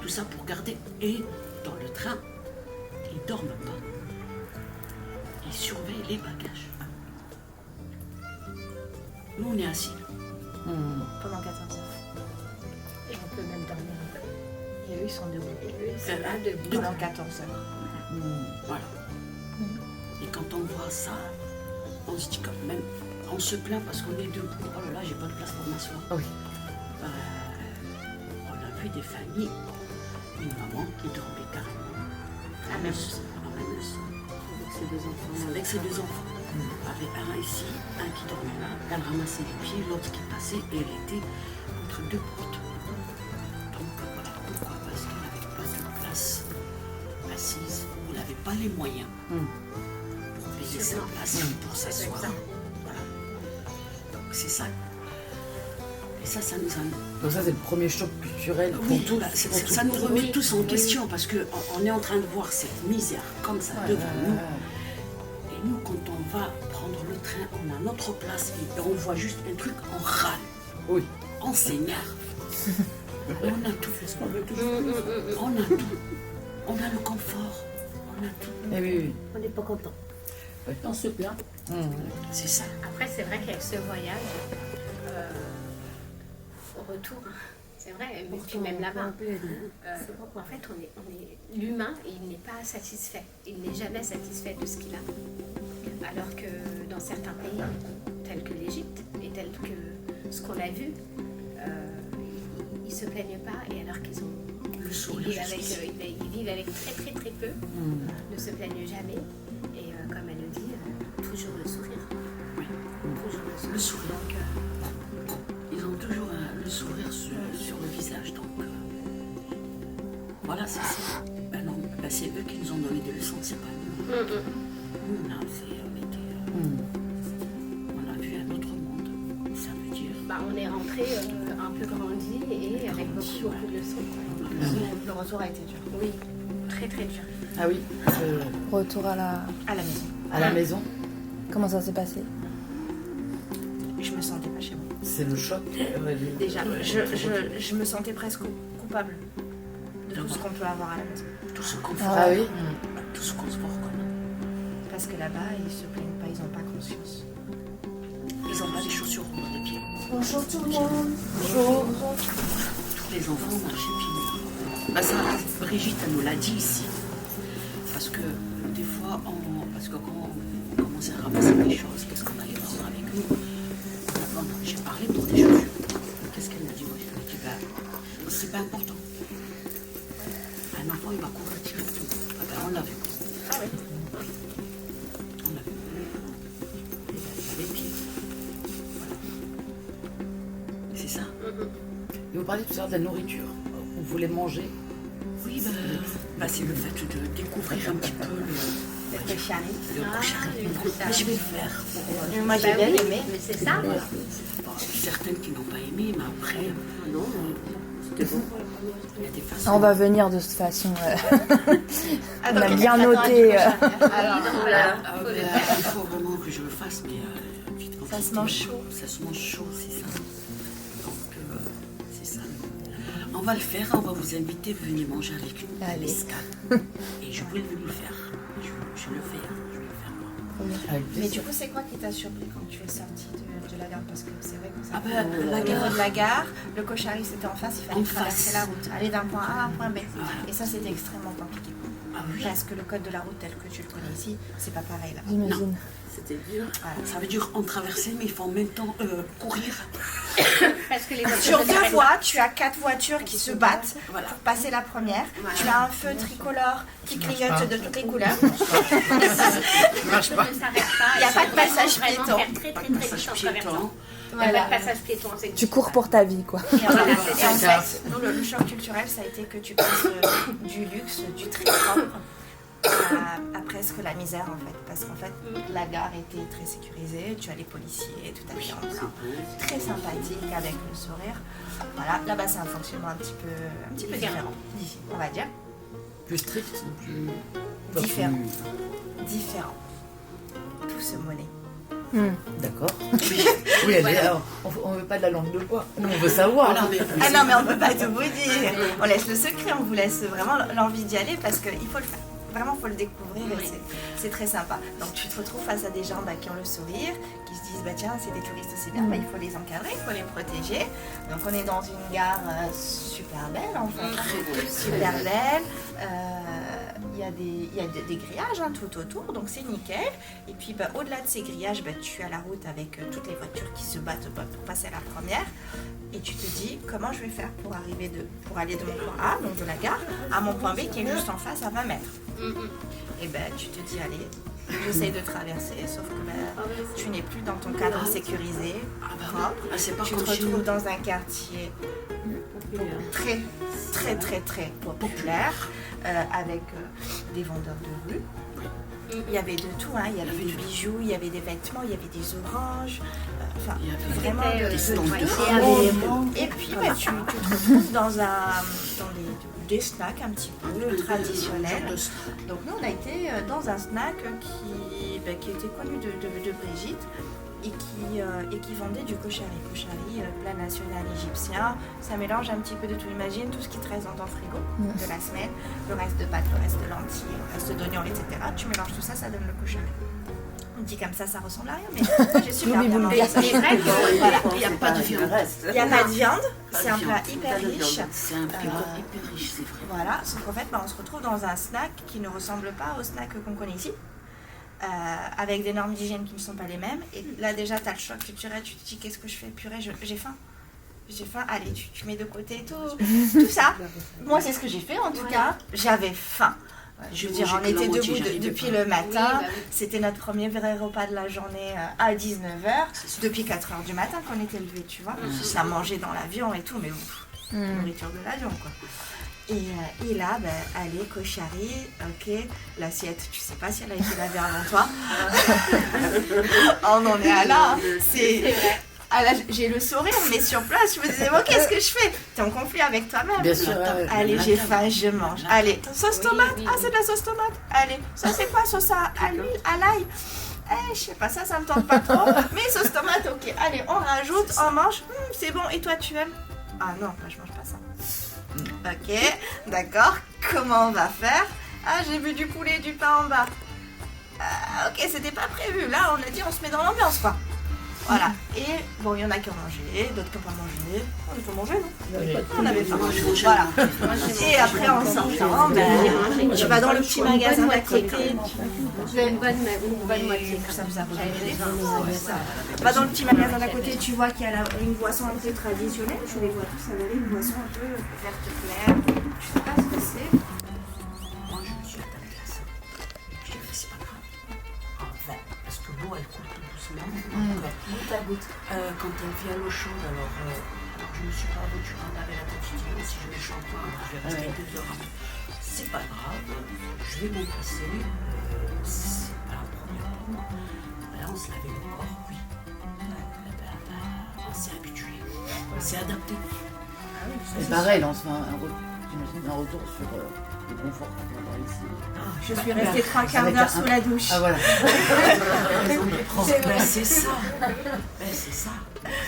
tout ça pour garder. Et dans le train, ils ne dorment pas. Ils surveillent les bagages. Nous, on est assis. Pendant 14 heures. Et on peut même dormir un peu. Il y a eu ils sont debout. C'est là de Pendant 14 heures. Voilà. Et quand on voit ça, on se dit quand même, on se plaint parce qu'on est debout. Oh là là, j'ai pas de place pour m'asseoir. Oui. On a vu des familles, une maman qui dormait carrément Ah, même ça. avec ses deux enfants. Avec ses deux enfants. Avec un ici, un qui dormait là. Elle ramassait les pieds, l'autre qui passait et elle était entre deux portes. Donc voilà, pourquoi? Parce qu'elle n'avait pas de place assise, ou elle n'avait pas les moyens pour payer sa place, pour s'asseoir. Voilà. Donc c'est ça. Et ça nous a... Donc ça, c'est le premier choc culturel pour Oui, tous. là, ça nous remet tous en question parce qu'on est en train de voir cette misère comme ça devant nous. Et nous, quand on va prendre le train, on a notre place et on voit juste un truc, on râle, Oui. on s'énerve. On a tout. On a tout. On a le confort. On a tout. Eh oui, oui. On n'est pas content. On se plaint. C'est ça. Après, c'est vrai qu'avec ce voyage, au retour, c'est vrai, et puis même là-bas, en fait, on est l'humain, il n'est pas satisfait. Il n'est jamais satisfait de ce qu'il a. Alors que dans certains pays, tels que l'Égypte, et tels que ce qu'on a vu, ils ne se plaignent pas, et alors qu'ils ont... Le Ils sourire. vivent avec très très peu, ne se plaignent jamais, et comme elle le dit, toujours le sourire. Oui. Toujours le sourire. Le sourire. Donc, Ils ont toujours le sourire sur le visage. Donc voilà, c'est ça. Ben non, ben c'est eux qui nous ont donné des leçons, c'est pas nous. Nous, on a fait, on a vu un autre monde. Ça veut dire. bah, on est rentré un peu grandi et avec beaucoup de leçons. Le retour a été dur. Oui, très très dur. Ah oui. Retour à la maison. À la maison, Comment ça s'est passé? Je me sentais pas chez moi. c'est le choc. Déjà, je me sentais presque coupable de tout ce qu'on peut avoir à la maison. Tout ce qu'on fait, Ah oui. tout ce qu'on se voit reconnaître. Parce que là-bas, ils se plaignent pas, ils n'ont pas conscience. Ils n'ont pas des chaussures rouges de pied. Bonjour tout le monde. Bonjour. Tous les enfants marchaient pieds nus. Bah ça, Brigitte, elle nous l'a dit ici. Parce que des fois, parce que quand on commençait à ramasser des choses, qu'est-ce qu'on allait prendre avec nous? J'ai parlé pour des chaussures. Qu'est-ce qu'elle m'a dit? Moi, je lui ai dit, c'est pas important. Un enfant, il va courir directement. Ah ben, on l'a vu. Ah oui. On l'a vu. Il avait les pieds. Voilà. C'est ça. Et vous parliez tout à l'heure de la nourriture. On voulait manger. Oui, c'est le fait de découvrir un petit peu le bouchari. Mais je vais le faire. Moi, j'ai bien aimé. Mais c'est ça. Bon, certaines qui n'ont pas aimé, mais après, non, c'était bon. Il y a des façons. On va venir de toute façon. On a bien noté. Alors, voilà. Il faut vraiment que je le fasse, mais vite. Ça se mange chaud. Ça se mange chaud, c'est ça. Donc, c'est ça. On va le faire, on va vous inviter, venez manger avec nous à Allez. l'Escale. Et je vais le faire. Je le fais, je vais le faire moi. Mais du coup, c'est quoi qui t'a surpris quand tu es sortie de la gare? Parce que c'est vrai qu'on Ah s'est ben, au niveau de la gare, le Cochari c'était en face, il fallait En traverser face. la route, aller d'un point A à un point B. Voilà. Et ça, c'était extrêmement compliqué. Ah oui, Parce que le code de la route tel que tu le connais ici, c'est pas pareil là. J'imagine. c'était dur. Ça veut dire en traverser, mais il faut en même temps courir. Parce que les Sur voitures ne deux s'arrêtent voies, tu as 4 voitures qui se battent Voilà. pour passer la première. Voilà. Tu as un feu tricolore qui clignote de toutes les couleurs. pas. Les voitures ne s'arrêtent pas. Il y a pas de passage vraiment piéton. faire très très très vite en traversant. Il n'y a Voilà. pas de passage piéton. c'est- Tu cours pour ta vie, quoi. Et en Voilà, fait, c'est ça. nous, le choc culturel, ça a été que tu passes du luxe, du très propre, à presque la misère en fait. Parce qu'en fait, la gare était très sécurisée, tu as les policiers, tout à fait en blanc, très sympathique, avec le sourire. Voilà, là-bas c'est un fonctionnement un petit peu différent, d'ici, on va dire. Plus strict, plus... Différent. Différent. Tout se monnaie. D'accord. Oui, elle est... alors, on veut pas de la langue de bois. Nous, on veut savoir. Voilà, mais Ah non, mais on ne peut pas tout vous dire. On laisse le secret, on vous laisse vraiment l'envie d'y aller parce qu'il faut le faire. vraiment, il faut le découvrir et c'est très sympa. Donc tu te retrouves face à des gens qui ont le sourire, qui se disent tiens, c'est des touristes aussi bien, il faut les encadrer, il faut les protéger. Donc on est dans une gare super belle en fait, super belle. Il y a des grillages tout autour, donc c'est nickel. Et puis au-delà de ces grillages, tu as la route avec toutes les voitures qui se battent pour passer à la première. Et tu te dis comment je vais faire pour aller de mon point A, donc de la gare, à mon point B qui est juste en face à 20 mètres. Et tu te dis allez, j'essaye de traverser, sauf que tu n'es plus dans ton cadre sécurisé, propre. Tu te retrouves dans un quartier très très très très populaire, avec des vendeurs de rue. Il y avait de tout, il y avait des bijoux, il y avait des vêtements, il y avait des oranges, il y avait vraiment des stands de fruits. Et puis tu te retrouves dans des snacks un petit peu traditionnels. Donc nous on a été dans un snack qui était connu de Brigitte et qui vendait du koshari. Koshari, plat national égyptien. Ça mélange un petit peu de tout. Imagine tout ce qui te reste dans ton frigo de la semaine, le reste de pâtes, le reste de lentilles, le reste d'oignons, etc. Tu mélanges tout ça, ça donne le koshari. On dit comme ça ressemble à rien, mais j'ai super bien mangé. C'est vrai que il n'y a pas de viande. Il n'y a pas de viande, c'est un plat hyper riche. C'est un plat hyper riche, c'est vrai. Voilà, sauf qu'en fait, on se retrouve dans un snack qui ne ressemble pas au snack qu'on connaît ici. Avec des normes d'hygiène qui ne sont pas les mêmes. Et là, déjà, tu as le choc culturel, tu te dis qu'est-ce que je fais, purée, j'ai faim. J'ai faim, allez, tu mets de côté tout ça. Moi, c'est ce que j'ai fait en tout cas. J'avais faim. Je veux dire, on était debout depuis le matin. C'était notre premier vrai repas de la journée à 19h. Depuis 4h du matin qu'on était levés, tu vois. Ça mangeait dans l'avion et tout, mais nourriture de l'avion, quoi. Et là, allez, koshari, ok, l'assiette, tu sais pas si elle a été lavée avant toi. On en est à là, c'est vrai. Ah là, j'ai le sourire, mais sur place, je me disais, bon, qu'est-ce que je fais? T'es en conflit avec toi-même. Bien sûr. Allez, j'ai faim, je mange. Allez, sauce tomate. Ah, c'est de la sauce tomate. Allez, ça c'est quoi? Sauce à l'huile, à l'ail. Je sais pas, ça me tente pas trop. Mais sauce tomate, ok. Allez, on rajoute, on mange. C'est bon. Et toi, tu aimes? Ah non, moi je mange pas ça. Ok, d'accord. Comment on va faire? Ah, j'ai vu du poulet, du pain en bas. Ok, c'était pas prévu. Là, on a dit, on se met dans l'ambiance, quoi. Voilà. Et bon, il y en a qui ont mangé, d'autres qui n'ont pas mangé. On a tout mangé, non? On avait faim. Voilà. Et après, en sortant, tu vas dans le petit magasin d'à côté. Tu as une bonne moitié. Ça vous a brûlé. Tu vas dans le petit magasin d'à côté, tu vois qu'il y a une boisson un peu traditionnelle. Je les vois tous avaler une boisson un peu verte claire. Je sais pas ce que c'est. Moi, je me suis adaptée à ça. Je dirais, c'est pas grave. Enfin, parce que l'eau, elle coule tout doucement. Goutte à goutte. Quand elle vient l'eau chaude, alors je me suis pas aventurée à laver la tête. Je dis, si je mets le shampoing, je vais rester 2 heures. C'est pas grave, je vais m'en passer. C'est pas un problème pour moi. Là, on se lavait le corps, oui. On s'est habitué. On s'est adapté. C'est pareil, là, on se fait un retour sur le confort qu'on va avoir ici. Je suis restée 3 quarts d'heure sous la douche. Ah voilà. C'est ça. C'est ça.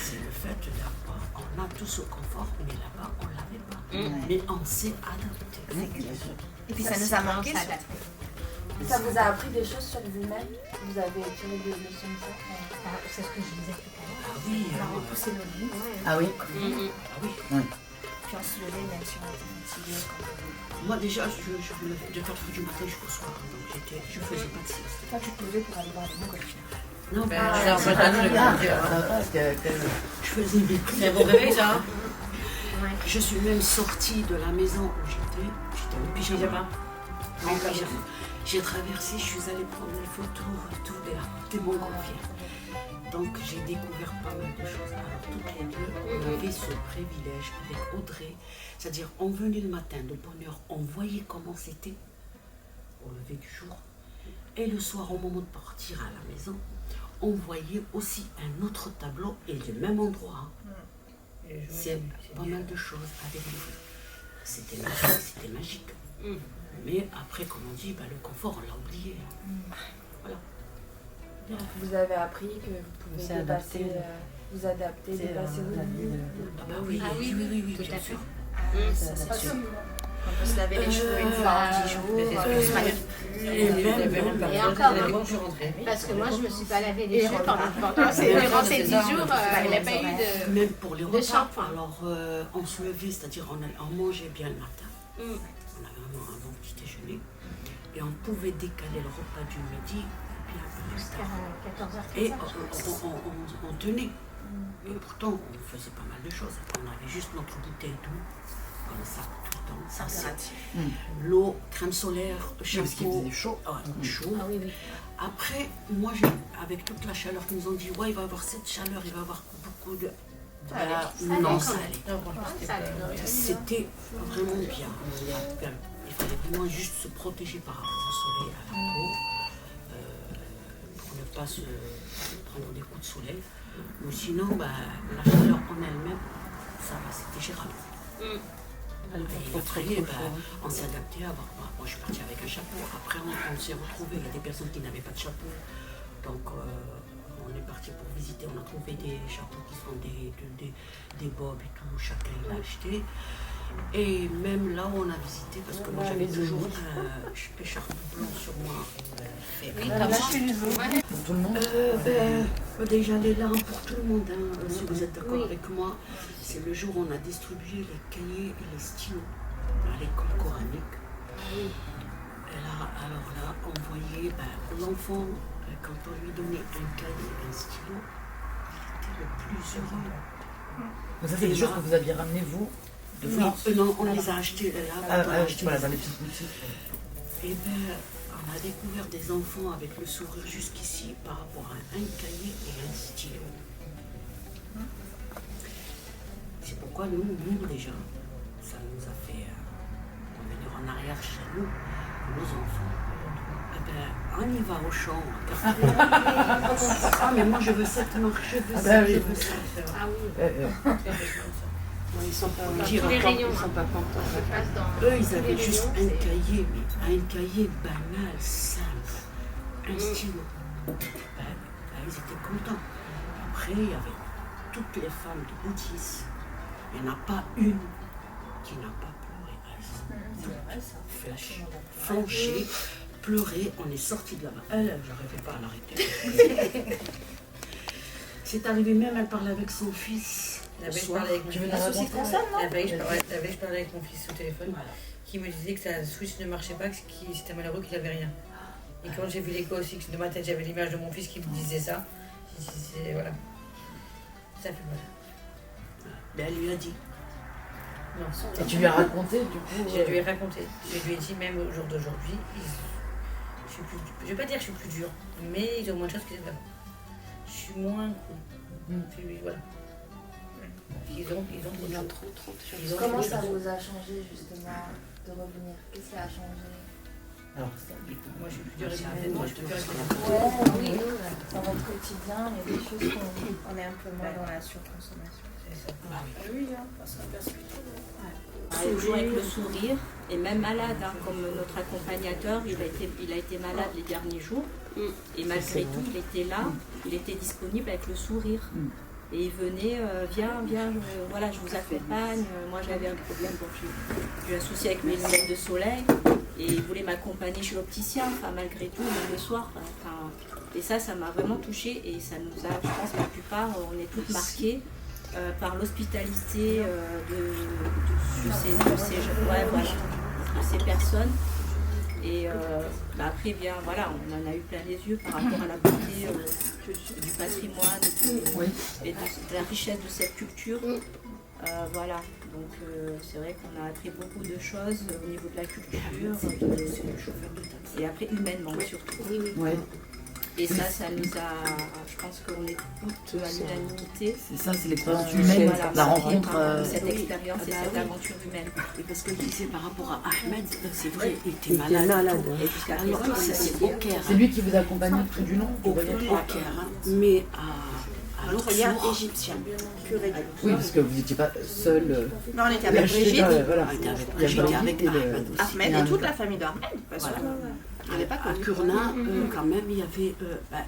C'est le fait d'avoir. On a tout ce confort, mais là-bas, on ne l'avait pas. Mais on s'est adapté. Et puis ça nous a manqué. Ça vous a appris des choses sur vous-même? Vous avez tiré des leçons de ça? C'est ce que je disais tout à l'heure. Ah oui, On a repoussé nos limites. Ah oui. Ah oui. Puis on se levait même si on était fatigué. Moi déjà, je me levais de 4h du matin jusqu'au soir. Donc je faisais pas de sieste. Toi, tu te levais pour aller voir les montgolfières. Non, Je faisais mes prières. C'est bon réveil, ça. Je suis même sortie de la maison où j'étais en pyjama. En pyjama. J'ai traversé, je suis allée prendre des photos autour des montgolfières. Donc j'ai découvert pas mal de choses. Alors toutes les deux, on avait ce privilège avec Audrey. C'est-à-dire, on venait le matin de bonne heure, on voyait comment c'était au lever du jour. Et le soir, au moment de partir à la maison, on voyait aussi un autre tableau et le même endroit. C'est pas mal de choses avec nous. C'était magique. Mais après, comme on dit, le confort, on l'a oublié. Voilà. Vous avez appris que vous pouvez dépasser, vous adapter, dépasser vos limites. Oui, bien sûr. On peut se laver les cheveux une fois en 10 jours. Et encore, parce que moi, je me suis pas lavé les cheveux pendant ces 10 jours, il n'y a pas eu de... Même pour les repas. shampoing. Alors, on se levait, c'est-à-dire on mangeait bien le matin. On avait vraiment un bon petit déjeuner. Et on pouvait décaler le repas du midi bien plus Jusqu'à tard. 14h, Et 15h. on tenait. Et pourtant, on faisait pas mal de choses. On avait juste notre bouteille d'eau dans le sac tout le temps. Ça, c'est l'eau, crème solaire, Parce qu'il shampoo. faisait chaud. Chaud. Ah oui, oui. Après, moi, avec toute la chaleur qu'ils nous ont dit, ouais, il va y avoir cette chaleur, il va y avoir beaucoup de... non, ça allait. C'était vraiment bien. Il fallait vraiment juste se protéger par rapport au soleil, à la peau, pour ne pas se prendre des coups de soleil. Ou sinon, la chaleur en elle-même, ça va, c'était gérable. Et après, on s'est adapté à avoir. Moi, je suis partie avec un chapeau. Après, on s'est retrouvés. Il y a des personnes qui n'avaient pas de chapeau. Donc, on est parti pour visiter. On a trouvé des chapeaux qui sont des bobs et tout. Chacun l'a acheté. Et même là où on a visité, parce que moi j'avais toujours un écharpe blanc sur moi. Pour tout le monde. Déjà les larmes pour tout le monde, si vous êtes d'accord avec moi. C'est le jour où on a distribué les cahiers et les stylos à l'école coranique. Et là, alors là, on voyait l'enfant, quand on lui donnait un cahier et un stylo, il était le plus heureux. Donc ça, c'est des choses que vous aviez ramenées, vous, de France? Non, on les a achetés là. Voilà, dans les petites boutiques. Et on a découvert des enfants avec le sourire jusqu'ici par rapport à un cahier et un stylo. C'est pourquoi nous déjà, ça nous a fait revenir en arrière chez nous, nos enfants. On y va au champ. Ah mais moi je veux cette marque, je veux ça, je veux ça. Ah oui. Ils sont pas les rayons, ils sont pas contents. Je passe dans Eux, ils tous avaient les juste rayons, un cahier, mais un cahier banal, simple, un stylo. Ils étaient contents. Après, il y avait toutes les femmes de Boutis. Il n'y en a pas une qui n'a pas pleuré. Flash, flanché, pleurer. On est sorti de là-bas. Elle, j'arrivais pas à l'arrêter. C'est arrivé même, elle parlait avec son fils. La veille, je parlais avec Tu veux nous raconter? je parlais avec mon fils au téléphone, qui me disait que sa Switch ne marchait pas, que c'était malheureux qu'il n'avait rien. Et quand j'ai vu l'écho aussi, que de ma tête j'avais l'image de mon fils qui me disait ça, voilà. Ça fait mal. Mais elle lui a dit. Non, Et tu lui as raconté, du coup? je lui ai raconté. Je lui ai dit, même au jour d'aujourd'hui, je vais pas dire que je suis plus dure, mais ils ont moins de choses qu'ils étaient avant. Je suis moins cool. Voilà. Ils ont trop de choses. Comment ça vous a changé justement de revenir? Qu'est-ce qui a changé? Alors, Moi je suis plus dure et moi je suis plus dure. Oui, dans votre quotidien, il y a des choses qu'on... On est un peu moins dans la surconsommation. Toujours avec le sourire et même malade, comme notre accompagnateur, il a été malade les derniers jours et malgré tout il était là, il était disponible avec le sourire et il venait, viens, voilà, je vous accompagne. Moi j'avais un problème, j'ai eu un souci avec mes lunettes de soleil et il voulait m'accompagner chez l'opticien, malgré tout, même le soir. Et ça m'a vraiment touchée et ça nous a, je pense, la plupart, on est toutes marquées par l'hospitalité de ces personnes. Et après, bien, voilà, on en a eu plein les yeux par rapport à la beauté du patrimoine et de la richesse de cette culture. Voilà, donc c'est vrai qu'on a appris beaucoup de choses au niveau de la culture et après humainement surtout. ouais. Et ça nous a, je pense qu'on est toutes à l'unanimité. C'est ça, c'est l'expérience humaine, Voilà, la rencontre. cette expérience et cette aventure humaine. Et parce que je disais par rapport à Ahmed, c'est vrai, il était malade. Et jusqu'à Alors présent, c'est au Caire. C'est lui qui vous accompagne tout du long du voyage? Au Caire, mais à l'autre jour, égyptien. Oui, parce que vous n'étiez pas seul. Non, on était avec Brigitte, Voilà. on était avec Il y a Brigitte et Brigitte avec et Ahmed aussi. Ahmed et toute la famille d'Ahmed. À Kurna, quand même, il y avait.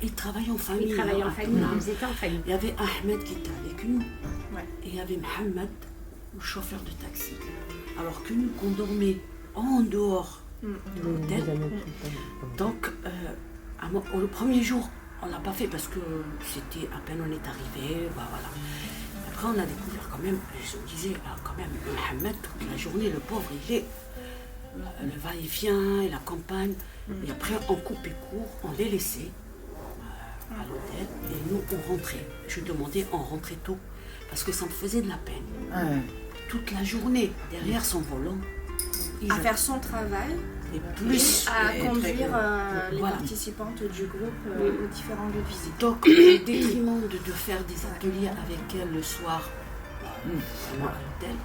Ils travaillaient en famille. Ils travaillaient en à famille, Kurna. ils étaient en famille. Il y avait Ahmed qui était avec nous. Ouais. Et il y avait Mohamed, le chauffeur de taxi. Alors que nous, qu'on dormait en dehors l'hôtel. Donc, le premier jour, on l'a pas fait parce que c'était à peine on est arrivé. Voilà. Après, on a découvert quand même, je me disais, quand même, Mohamed, toute la journée, le pauvre, il est le va-et-vient et la campagne. Et après, on coupait court, on les laissait à l'hôtel et nous, on rentrait. Je demandais, on rentrait tôt parce que ça me faisait de la peine. Toute la journée, derrière son volant. À faire son travail et plus à conduire les participantes du groupe aux différents lieux de visite. Donc, au détriment de faire des ateliers avec elle le soir à l'hôtel,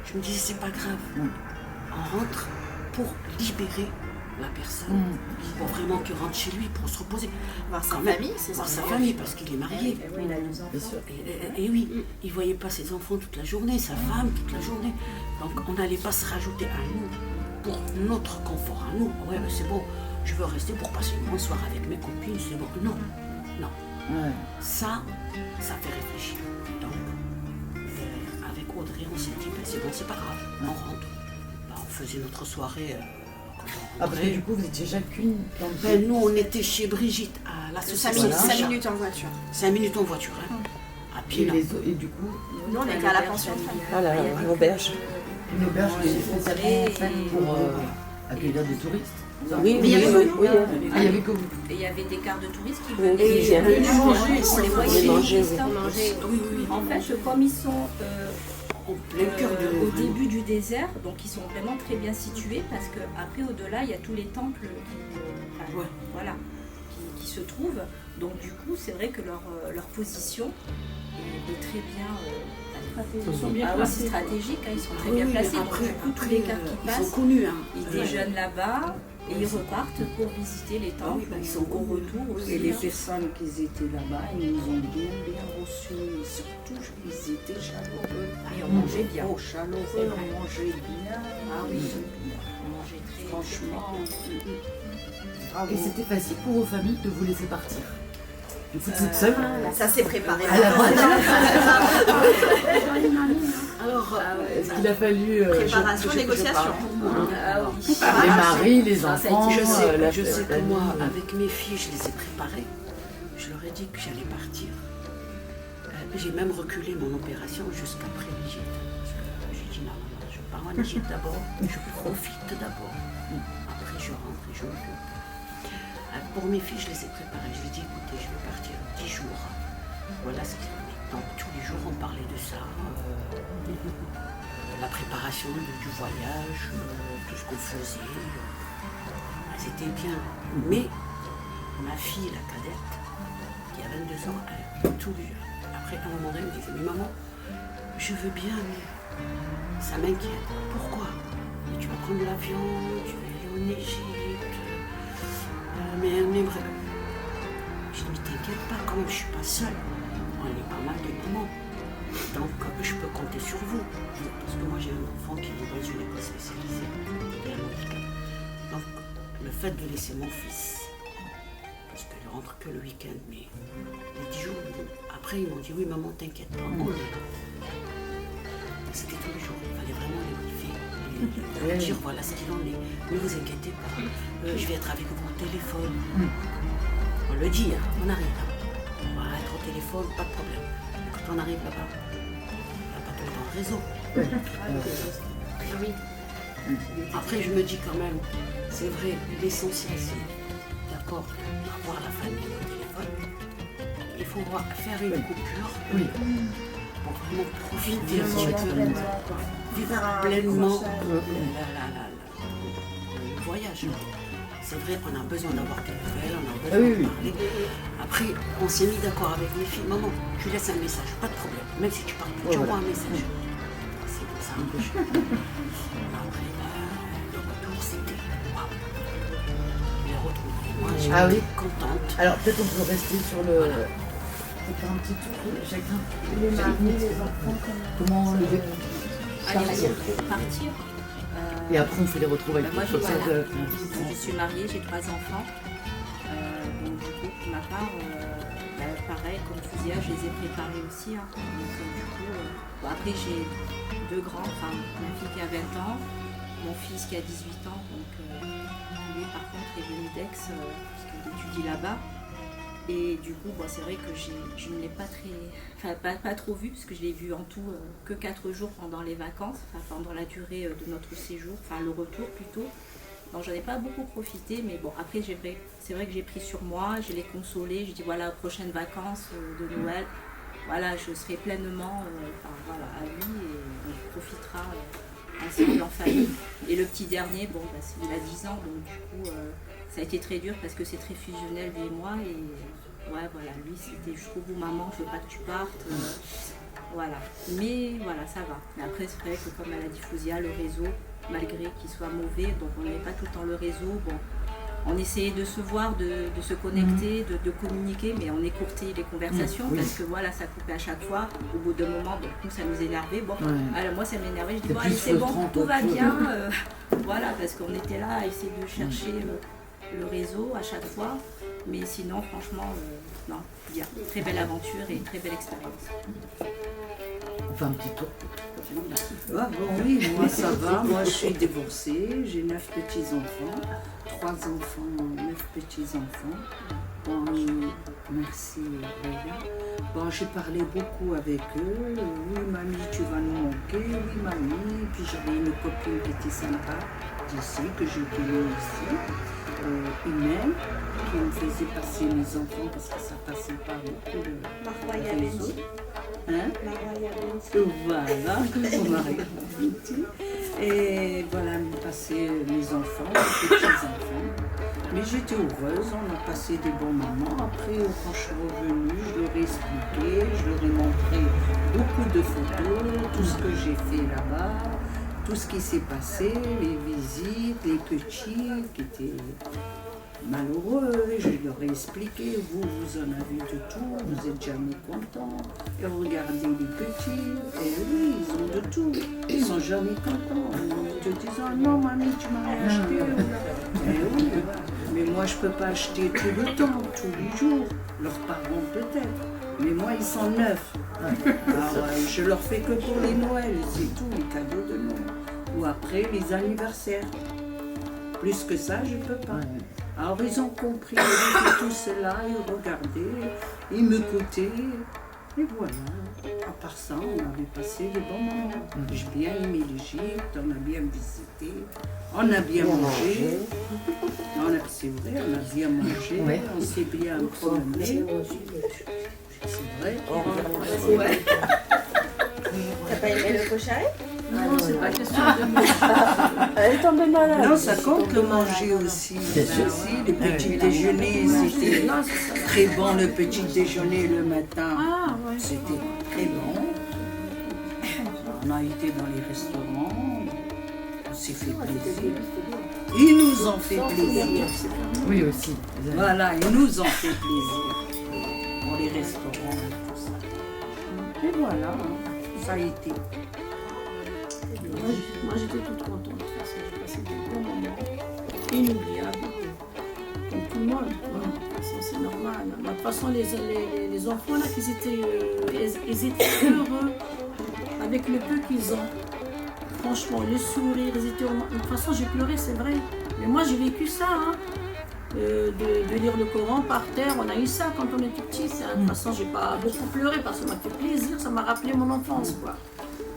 je me disais, c'est pas grave. On rentre pour libérer la personne, pour vraiment qu'il rentre chez lui, pour se reposer. Voir sa famille, c'est ça. Voir sa famille, parce qu'il est marié. Il a des enfants. Et oui, il ne voyait pas ses enfants toute la journée, sa femme toute la journée. Donc, on n'allait pas se rajouter à nous, pour notre confort à nous. Ouais, c'est bon, je veux rester pour passer une bonne soirée avec mes copines, c'est bon. Non. Ça fait réfléchir. Donc, avec Audrey, on s'est dit, c'est bon, c'est pas grave, on rentre. On faisait notre soirée. Parce que du coup, vous étiez chacune dans nous, on était chez Brigitte à l'association. 5 minutes en voiture. 5 minutes en voiture, à pied là. Et du coup, nous, on était à la pension. Voilà, une auberge. Une auberge qui est spécialement faite pour accueillir des touristes. Oui. Il y avait que vous. Et il y avait des cartes de touristes qui venaient manger. On les voyait. Manger. Oui. En fait, comme ils sont au début du désert, donc ils sont vraiment très bien situés parce qu'après, au-delà, il y a tous les temples qui se trouvent. Donc du coup, c'est vrai que leur position est très bien. Ils sont bien placés. C'est stratégique, ils sont très bien placés. Après, donc, du coup, tous les cartes qui passent, ils sont connus. Ils déjeunent là-bas et ils repartent pour visiter les temples. Ils sont au retour aussi. Et les personnes qui étaient là-bas, ils nous ont bien reçus. Surtout, ils étaient chaleureux. Et on mangeait bien. Chaleureux, on mangeait bien. Ah oui, on mangeait très franchement. Et c'était facile pour vos familles de vous laisser partir. Du coup, toute seule. Ça s'est préparé. Alors, est-ce qu'il a fallu. Préparation, négociation. Les maris, les enfants. Je sais que moi, avec mes filles, je les ai préparées. Je leur ai dit que j'allais partir. J'ai même reculé mon opération jusqu'après l'Égypte. J'ai dit non, je pars en Égypte d'abord, je profite d'abord. Après, je rentre et je m'occupe. Pour mes filles, je les ai préparées. Je les ai dit, écoutez, je vais partir 10 jours. Voilà ce qu'il en est. Donc, tous les jours, on parlait de ça. La préparation du voyage, tout ce qu'on faisait. C'était bien. Mais ma fille, la cadette, qui a 22 ans, tous les jours. Après, à un moment donné, elle me disait, mais maman, je veux bien, mais ça m'inquiète. Pourquoi? Mais tu vas prendre l'avion, tu vas aller en Égypte. Mais elle m'aimerait. Je dis, mais t'inquiète pas, quand même, je suis pas seule. On est pas mal de moments. Donc, je peux compter sur vous. Parce que moi, j'ai un enfant qui est dans une école spécialisée. Il a un handicap. Donc, le fait de laisser mon fils, parce qu'il ne rentre que le week-end, mais les 10 jours, après, ils m'ont dit, oui, maman, t'inquiète pas, on est là. C'était tous les jours. Il fallait vraiment les briefer. Leur dire voilà ce qu'il en est. Ne vous inquiétez pas, je vais être avec vous au téléphone. On le dit, on arrive. On va être au téléphone, pas de problème. Et quand on arrive là-bas, il n'y a pas tout le temps de réseau. Après, je me dis quand même, c'est vrai, l'essentiel c'est d'accord, avoir la famille au téléphone. Il faut faire une coupure. Pour vraiment profiter un petit peu, vivre pleinement le voyage. C'est vrai qu'on a besoin d'avoir des nouvelles, on a besoin de parler. Après, on s'est mis d'accord avec mes filles. Maman, je lui laisse un message, pas de problème. Même si tu parles plus, tu envoies un message. C'est comme ça. Après, le retour, c'était waouh. Les retrouver. Moi, j'étais contente. Alors, peut-être on peut rester sur le. Faire un petit tour chacun. Les maris, les enfants, comment le partir. Et après on fait les retrouvailles. Moi je suis mariée, j'ai 3 enfants. Donc du coup pour ma part, pareil comme Fousia, je les ai préparés aussi. Donc, du coup, après j'ai 2 grands, enfin ma fille qui a 20 ans, mon fils qui a 18 ans. Donc est venue d'Aix, parce qu'elle étudie là-bas. Et du coup, bon, c'est vrai que je ne l'ai pas trop vu, parce que je l'ai vu en tout que 4 jours pendant les vacances, pendant la durée de notre séjour, le retour plutôt. Donc j'en ai pas beaucoup profité, mais bon, après c'est vrai que j'ai pris sur moi, je l'ai consolé, je dis voilà, prochaines vacances de Noël, voilà, je serai pleinement à lui et on profitera ensemble en famille. Et le petit dernier, bon, il a 10 ans, donc du coup, ça a été très dur parce que c'est très fusionnel lui et moi. Et ouais, voilà, lui, c'était jusqu'au bout, maman, je veux pas que tu partes. Voilà. Mais voilà, ça va. Mais après, c'est vrai que comme elle a dit Fouzia, le réseau, malgré qu'il soit mauvais, donc on n'est pas tout le temps le réseau. Bon, on essayait de se voir, de se connecter, de communiquer, mais on écourtait les conversations parce que voilà, ça coupait à chaque fois. Au bout d'un moment, donc, nous, ça nous énervait. Bon, alors moi, ça m'énervait. Je dis, bon, allez, c'est bon, tout va bien. Voilà, parce qu'on était là à essayer de chercher le réseau à chaque fois. Mais sinon, franchement, non, bien. Très belle aventure et très belle expérience. On fait un petit tour. Ah bon, oui, moi ça va. Moi je suis divorcée, j'ai 9 petits-enfants, 3 enfants, 9 petits-enfants. Bon, merci Léa. Bon, j'ai parlé beaucoup avec eux. Oui, mamie, tu vas nous manquer. Oui, mamie. Puis j'avais une copine qui était sympa d'ici, que j'ai connue ici. Humaine, qui me faisait passer mes enfants parce que ça passait pas beaucoup de réseau. Hein? Voilà, on m'a dit. Et voilà, me passer mes enfants, mes petits-enfants. Mais j'étais heureuse, on a passé des bons moments. Après, quand je suis revenue, je leur ai expliqué, je leur ai montré beaucoup de photos, tout ce que j'ai fait là-bas, tout ce qui s'est passé, les visites, les petits qui étaient malheureux. Je leur ai expliqué, vous en avez de tout, vous n'êtes jamais contents. Et regardez les petits, et oui, ils ont de tout, ils sont jamais contents. En te disant, non mamie, tu m'as rien acheté. Et oui, mais moi je ne peux pas acheter tout le temps, tous les jours. Leurs parents peut-être, mais moi ils sont 9. Alors je leur fais que pour les Noëls, c'est tout, les cadeaux de Noël. Ou après les anniversaires. Plus que ça, je ne peux pas. Alors ils ont compris, ils étaient tous là, ils regardaient, ils m'écoutaient. Et voilà, à part ça, on avait passé des bons moments. J'ai bien aimé l'Égypte, on a bien visité, on a bien mangé. C'est vrai, on a bien mangé, on s'est bien promené. C'est vrai. Ouais. T'as pas aimé le cochon? Non, c'est pas question de Elle est tombée malade. Non, ça compte le manger aussi. Aussi, le petit déjeuner, c'était très bon le petit déjeuner le matin. Ah, ouais. C'était très bon. On a été dans les restaurants, on s'est fait plaisir. Ils nous ont fait plaisir. Oui, aussi. Voilà, ils nous ont fait plaisir. Pour les restaurants et tout ça. Et voilà, ça a été. Moi j'étais toute contente parce que j'ai passé des bons moments inoubliables. Comme tout le monde. De toute façon, c'est normal. De toute façon, les enfants là, ils étaient heureux avec le peu qu'ils ont. Franchement, le sourire, ils étaient. De toute façon, j'ai pleuré, c'est vrai. Mais moi, j'ai vécu ça. Hein. De lire le Coran par terre, on a eu ça quand on était petit. De toute façon, j'ai pas beaucoup pleuré parce que ça m'a fait plaisir, ça m'a rappelé mon enfance, quoi.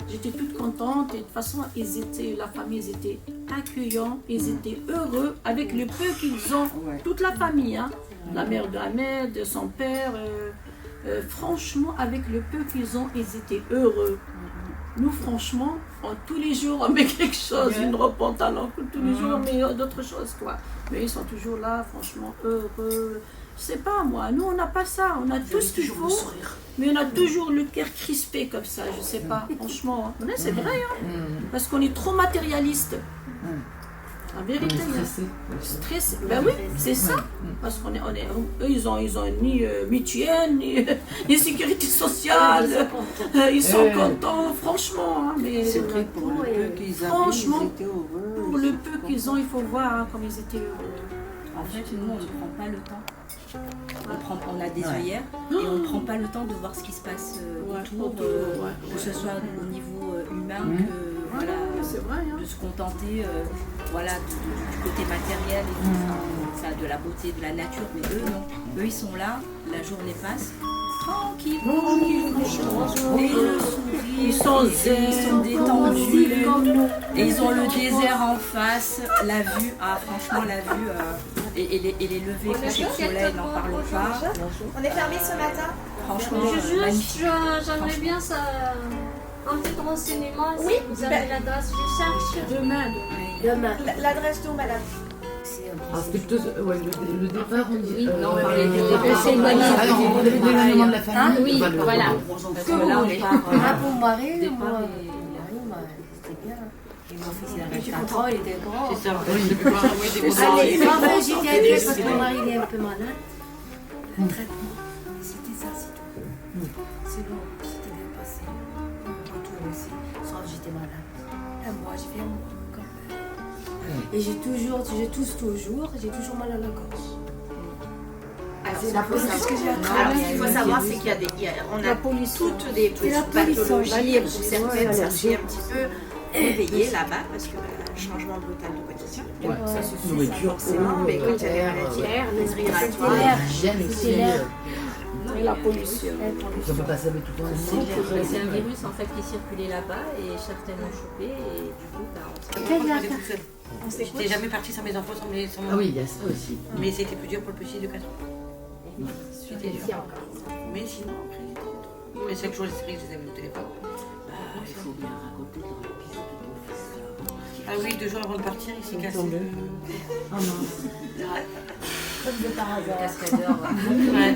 J'étais toute contente et de toute façon, la famille, ils étaient accueillants, ils étaient heureux avec le peu qu'ils ont, toute la famille, hein. La mère d'Ahmed, son père, franchement, avec le peu qu'ils ont, ils étaient heureux. Nous, franchement, tous les jours, on met quelque chose, une robe pantalon, tous les jours, on met d'autres choses, quoi. Mais ils sont toujours là, franchement, heureux. Je sais pas, moi, nous, on n'a pas ça, on a tout ce qu'il faut, mais on a toujours le cœur crispé comme ça, je sais pas, franchement. Hein. C'est vrai, hein, parce qu'on est trop matérialiste. La vérité, stressé. Ben oui, c'est ça. Parce qu'on eux, ils ont ni mutuelle, ni sécurité sociale. Ils sont contents, franchement. Hein, mais c'est vrai, pour le peu qu'ils avaient, ils étaient heureux. Pour le peu qu'ils ont, il faut voir hein, comme ils étaient heureux. En fait, nous, on ne prend pas le temps. On a des œillères et on ne prend pas le temps de voir ce qui se passe autour, que ce soit au niveau humain que voilà, c'est vrai. Hein. de se contenter voilà, du côté matériel et tout ça, de la beauté de la nature. Mais eux, non. Eux, ils sont là, la journée passe. Tranquille, et le sourire, Ils sont ils sont détendus, et ils ont le désert en face, la vue, franchement la vue, et les levées couchers de soleil, n'en parlons pas. On est fermé ce matin. Franchement, Juste, j'aimerais bien ça, un petit renseignement. Oui, Si vous avez l'adresse, je cherche. Demain. L'adresse d'où, madame? C'était plutôt le départ, on dit. Non, on parlait du C'est éloigné. Ah non, on avait l'éloignement de la famille. Oui, Enfin, le- voilà. parce que là, on part. Pour Marie, départ moi, et- c'était bien. Et mon fils, il avait 4 ans, il était grand. C'est ça. Allez, maman, j'étais inquiète parce que mon mari il est un peu malade. Le traitement, c'était ça, c'est tout. C'est bon, c'était bien passé. Le retour aussi, sauf que j'étais malade. Un mois, j'ai fait un mois quand même. Et j'ai toujours mal à la gorge. C'est la police que j'ai appris. Alors, ce qu'il faut savoir, c'est qu'il y a des. On a toutes des petites pathologies pour certaines, ça s'est un petit peu éveillé là-bas parce que changement brutal de quotidien. Ouais, ça c'est nourriture. Forcément, mais quand il y a des maladies respiratoires. L'hygiène aussi. Et la pollution. On peut pas savoir tout le temps. C'est un virus en fait qui circulait là-bas et certains l'ont chopé et du coup on s'est J'étais jamais partie sans mes enfants, sans mon... Ah oui, il y a ça aussi. Mais c'était plus dur pour le petit de 4 ans. C'était dur. Mais sinon, après, j'étais contente. Mais chaque jour, c'est vrai que je les avais au téléphone. Il faut bien raconter dans l'épisode de ton fils là. Ah oui, 2 jours avant de partir, il s'est cassé. Ah non. Comme de par hasard. cascadeur. Ouais.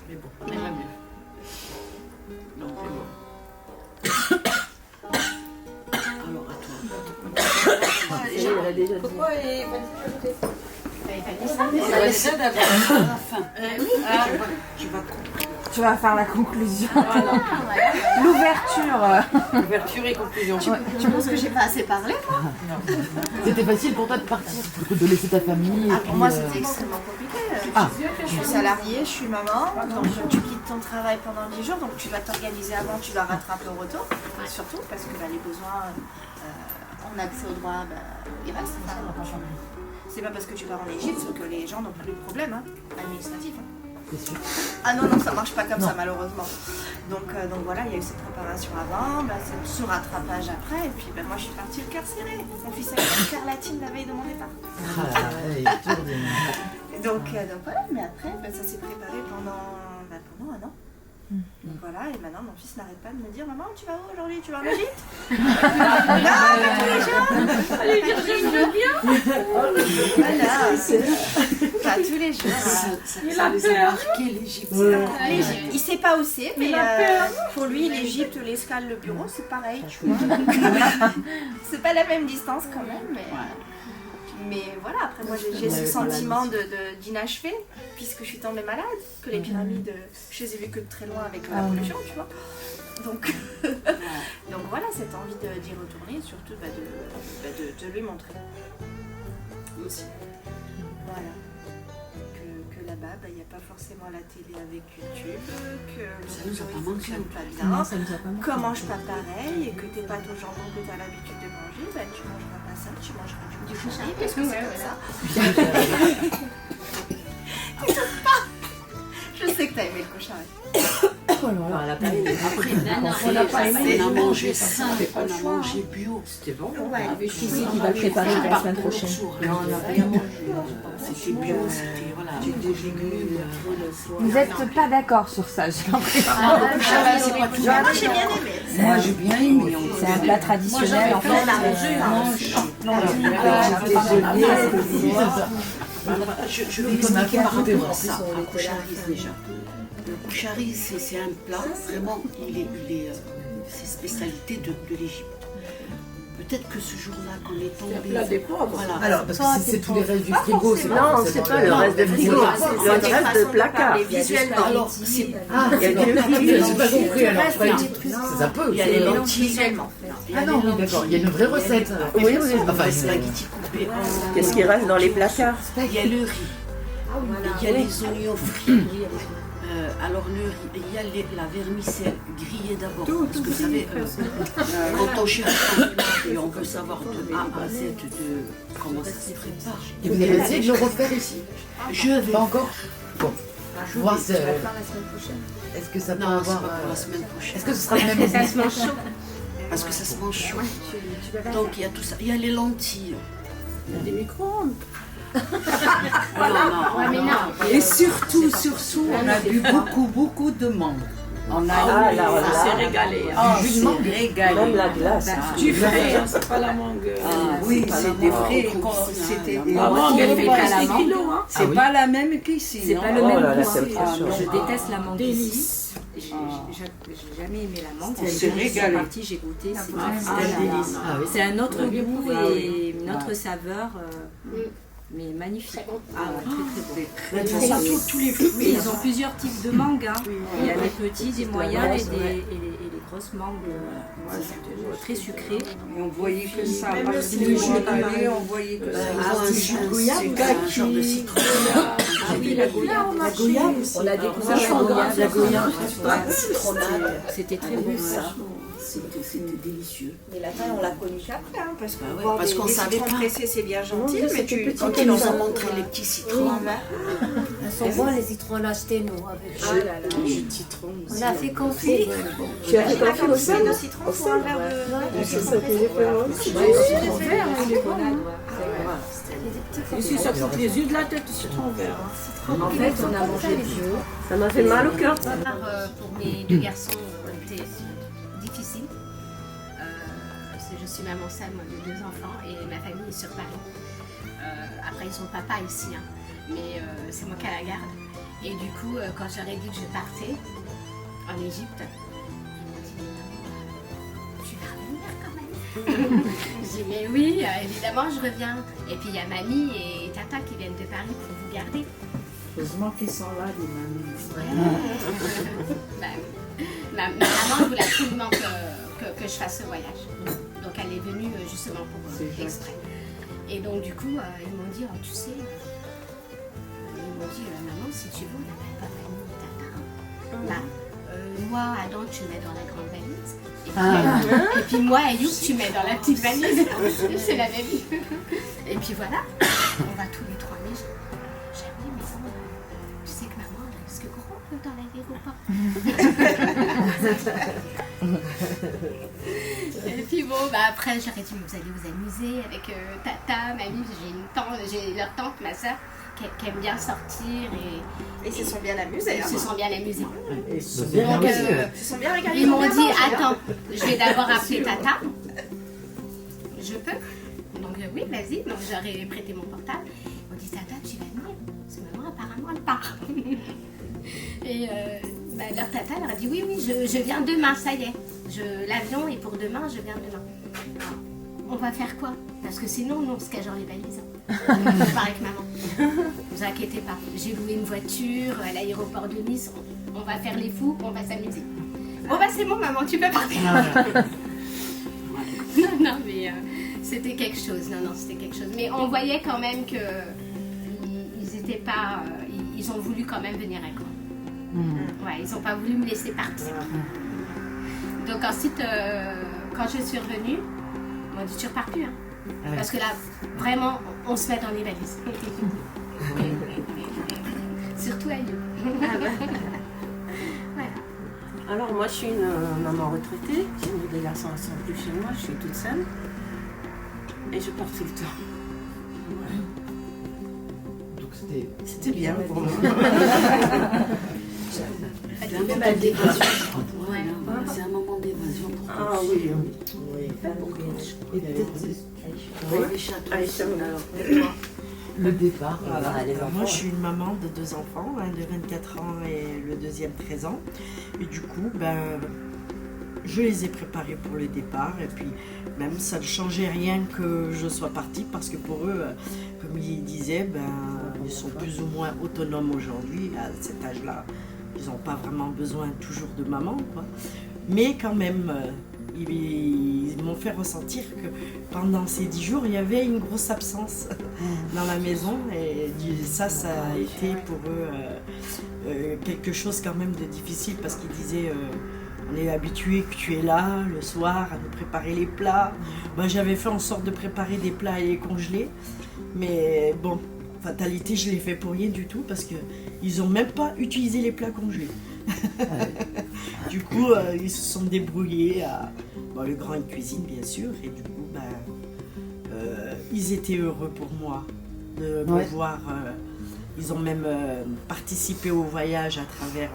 Mais bon, il va mieux. Non, c'est bon. Alors à toi. Pourquoi est On va ça d'abord. À la fin. Tu vas comprendre. Tu vas faire la conclusion. L'ouverture. Ouverture et conclusion. Tu penses que j'ai pas assez parlé? C'était facile pour toi de partir, de laisser ta famille. et Pour puis, moi, c'était extrêmement compliqué. Je suis salariée, je suis maman, donc tu quittes ton travail pendant 10 jours, donc tu vas t'organiser avant, tu dois rattraper au retour, surtout parce que les besoins en accès aux droits, ils restent. C'est pas parce que tu pars en Égypte que les gens n'ont plus de problème administratifs. C'est sûr. Ah non, ça marche pas comme ça malheureusement. Donc voilà, il y a eu cette préparation avant, ce rattrapage après, et puis moi je suis partie le cœur serré. Mon fils a eu le cœur latine la veille de mon départ. Ah là là, il y a toujours des... Donc voilà, mais après ça s'est préparé pendant 1 an. Donc voilà, et maintenant mon fils n'arrête pas de me dire: maman, tu vas où aujourd'hui? Tu vas en Égypte? Non, pas tous les jours. Allez, Virginie, je veux bien. Voilà, pas tous les jours. Ça les a marqués l'Égypte. L'Égypte, il sait pas où c'est, mais pour lui, l'Égypte, l'escale, le bureau, c'est pareil, tu vois. C'est pas la même distance quand même, mais voilà, après moi j'ai ce sentiment d'inachevé, puisque je suis tombée malade, que les pyramides, je les ai vues que de très loin avec la pollution, tu vois. Donc voilà, cette envie d'y retourner, et surtout de lui montrer aussi. Voilà. Que là-bas, il n'y a pas forcément la télé avec YouTube, que le nous a pas ne manqué. fonctionne pas bien, qu'on mange pas pareil, et que tes pâtes au jambon que tu as l'habitude de manger, tu mangeras pas ça, tu mangeras du cochonnerie, parce que c'est comme ça. Je sais que tu as aimé le cochonnerie. Après, on a mangé sain, on a mangé bio. C'était bon. Avec Chizy qui va le préparer la semaine prochaine. Non, on n'a rien mangé. C'était bio, c'était voilà, des légumes. Vous n'êtes pas d'accord sur ça, j'ai l'impression. Moi j'ai bien aimé. Moi j'ai bien aimé. C'est un plat traditionnel en fait. Je vais expliquer par rapport à ça, à Koucharis déjà. Le Koucharis, c'est un plat, vraiment, c'est spécialité de l'Égypte. Peut-être que ce jour-là, qu'on est tombé... C'est un plat des pauvres. Voilà. Alors, parce que c'est tous les restes du frigo, c'est pas... Non, c'est pas le reste de frigo, c'est le reste de placard. Visuellement. Alors, c'est... Il y a du J'ai pas compris, alors ça peut. Il y a les lentilles. Visuellement. Ah non, oui, d'accord, il y a une vraie recette. Oui, oui. Enfin, les spaghettis coupés. Qu'est-ce qui reste dans les placards? Il y a le riz. Il y a les oignons frits. Alors il y a la vermicelle grillée d'abord. Parce que vous savez, quand on cherche et on veut savoir de A à Z de comment ça se prépare. Et vous avez essayé de le refaire ici? Je vais. Pas encore? Bon. Voir Tu vas le faire la semaine prochaine. est-ce que ça peut Non, c'est avoir. pas pour la semaine prochaine. Est-ce que ce sera le même Ça se mange chaud. Parce que ça se mange chaud. Tu peux faire Donc il y a tout ça. Il y a les lentilles. Il y a des micro-ondes. Et surtout, on a bu beaucoup de mangue. On a C'est régalé. régalé. Même la glace. Du frais, hein, c'est pas la mangue. Oui, c'est des frais. C'était des La mangue, elle fait pas presque la des mangue. kilos. Hein. C'est pas la même qu'ici. C'est non? pas le Oh même là là, goût. c'est autre chose. Je déteste la mangue ici. Délice. J'ai jamais aimé la mangue. On s'est Je suis régalé. partie, j'ai goûté. C'est un délice. Ah oui. c'est un autre bien goût pouvoir, et une autre saveur. Mais magnifique. Très bon. Ah ouais, très très bon. De toute façon, tous les Et fruits. ils ont plusieurs types de mangues. Hein. Il y a des petits, des moyennes et les grosses mangues très sucrées. On voyait que ça. Même Parce le que jus, on voyait que ça. C'est un genre de citron. Ah oui, la goyave. La goyave, on a découvert la goyave. C'était très bon. C'était délicieux. Mais la taille, on l'a connue qu'après, hein, parce que Bah ouais, voir parce des qu'on savait citrons pas. pressés, c'est bien gentil, Non, mais c'était petit. Quand ils nous ont montré les petits citrons, Elles sont bonnes les citrons, on a acheté nous avec Ah là là. le jus de citron. On a fait confit. Tu as fait On a confit au fait sel de citron pour un verre de... C'est ça que j'ai fait moi. Ici, ça coûte les yeux de la tête, du citron vert. En fait, on a mangé bio. Ça m'a fait mal au cœur. Pour mes deux garçons, c'était difficile. Je suis maman seule, moi, de 2 enfants, et ma famille est sur Paris. Après, ils sont papa ici, hein, mais c'est moi qui ai la garde. Et du coup, quand j'aurais dit que je partais en Égypte, ils m'ont dit « Tu vas revenir quand même ?» Je dis « Mais oui, évidemment, je reviens. » Et puis, il y a mamie et tata qui viennent de Paris pour vous garder. Heureusement qu'ils sont là, les mamies. Bah, ma maman voulait absolument que je fasse ce voyage. Donc elle est venue justement pour exprès. Et donc du coup, ils m'ont dit, oh, tu sais, maman, si tu veux, on n'appelle pas mamie et tata. Bah, moi, Adam, tu mets dans la grande valise. Et puis moi, Ayoub, tu mets dans la petite valise. C'est la même. Et puis voilà, on va tous les 3 mais j'ai dit, mais bon, tu sais que maman, elle risque gros dans l'aéroport. Et puis bon, bah après j'aurais dit, mais vous allez vous amuser avec tata, mamie, j'ai leur tante, ma soeur, qui aime bien sortir et ils se sont bien amusés. Ils se sont bien amusés. Ils se sont bien régalés. Ils m'ont dit, attends, je vais d'abord appeler tata. Je peux? Donc oui, vas-y. Donc j'aurais prêté mon portable. Ils m'ont dit, tata, tu vas venir? Parce que maman, apparemment, elle part. Et leur tata leur a dit, oui, je viens demain, ça y est. L'avion est pour demain, je viens demain. Alors, on va faire quoi? Parce que sinon, nous, on se cache dans les valises. Je pars avec maman. Ne vous inquiétez pas. J'ai loué une voiture à l'aéroport de Nice. On va faire les fous, on va s'amuser. Bon, bah c'est bon, maman, tu peux partir. Non, mais c'était quelque chose. Non, c'était quelque chose. Mais on voyait quand même que ils étaient pas... ils ont voulu quand même venir avec moi. Ouais, ils n'ont pas voulu me laisser partir. Donc ensuite, quand je suis revenue, ils m'ont dit, tu repars plus, hein. Parce que là, vraiment, on se met dans les valises. Surtout à nous. Voilà. Alors moi, je suis une maman retraitée. Les garçons ne sont plus chez moi, je suis toute seule. Et je pars tout le temps. Donc c'était bien pour moi. C'est un moment d'évasion pour toi. Ah oui. Et le départ. Voilà. Moi, je suis une maman de 2 enfants, un de 24 ans et le deuxième 13 ans. Et du coup, je les ai préparés pour le départ. Et puis, même ça ne changeait rien que je sois partie parce que pour eux, comme ils disaient, ils sont plus ou moins autonomes aujourd'hui à cet âge-là. Ils n'ont pas vraiment besoin toujours de maman, quoi. Mais quand même, ils m'ont fait ressentir que pendant ces 10 jours, il y avait une grosse absence dans la maison. Et ça a été pour eux quelque chose quand même de difficile parce qu'ils disaient on est habitué que tu es là le soir à nous préparer les plats. Moi, j'avais fait en sorte de préparer des plats et les congeler. Mais bon, fatalité, je l'ai fait pour rien du tout parce qu'ils n'ont même pas utilisé les plats congelés. Du coup, ils se sont débrouillés. Le grand il cuisine bien sûr, et du coup, ils étaient heureux pour moi de me voir. Ils ont même participé au voyage à travers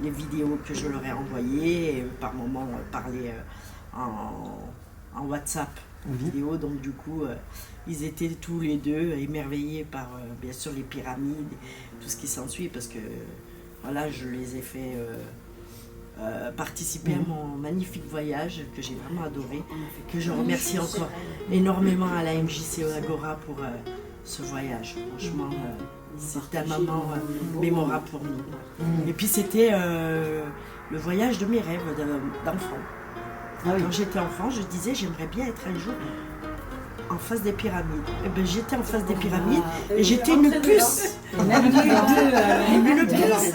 les vidéos que je leur ai envoyées, et par moments parlé en WhatsApp vidéo. Donc du coup, ils étaient tous les deux émerveillés par bien sûr les pyramides, tout ce qui s'ensuit, parce que voilà, je les ai fait participer à mon magnifique voyage que j'ai vraiment adoré, que je remercie encore énormément à la MJC Agora pour ce voyage. Franchement, c'était un moment mémorable pour nous. Et puis c'était le voyage de mes rêves d'enfant. Quand j'étais enfant, je disais j'aimerais bien être un jour en face des pyramides. Et ben, j'étais en face des pyramides et j'étais une puce. Une puce.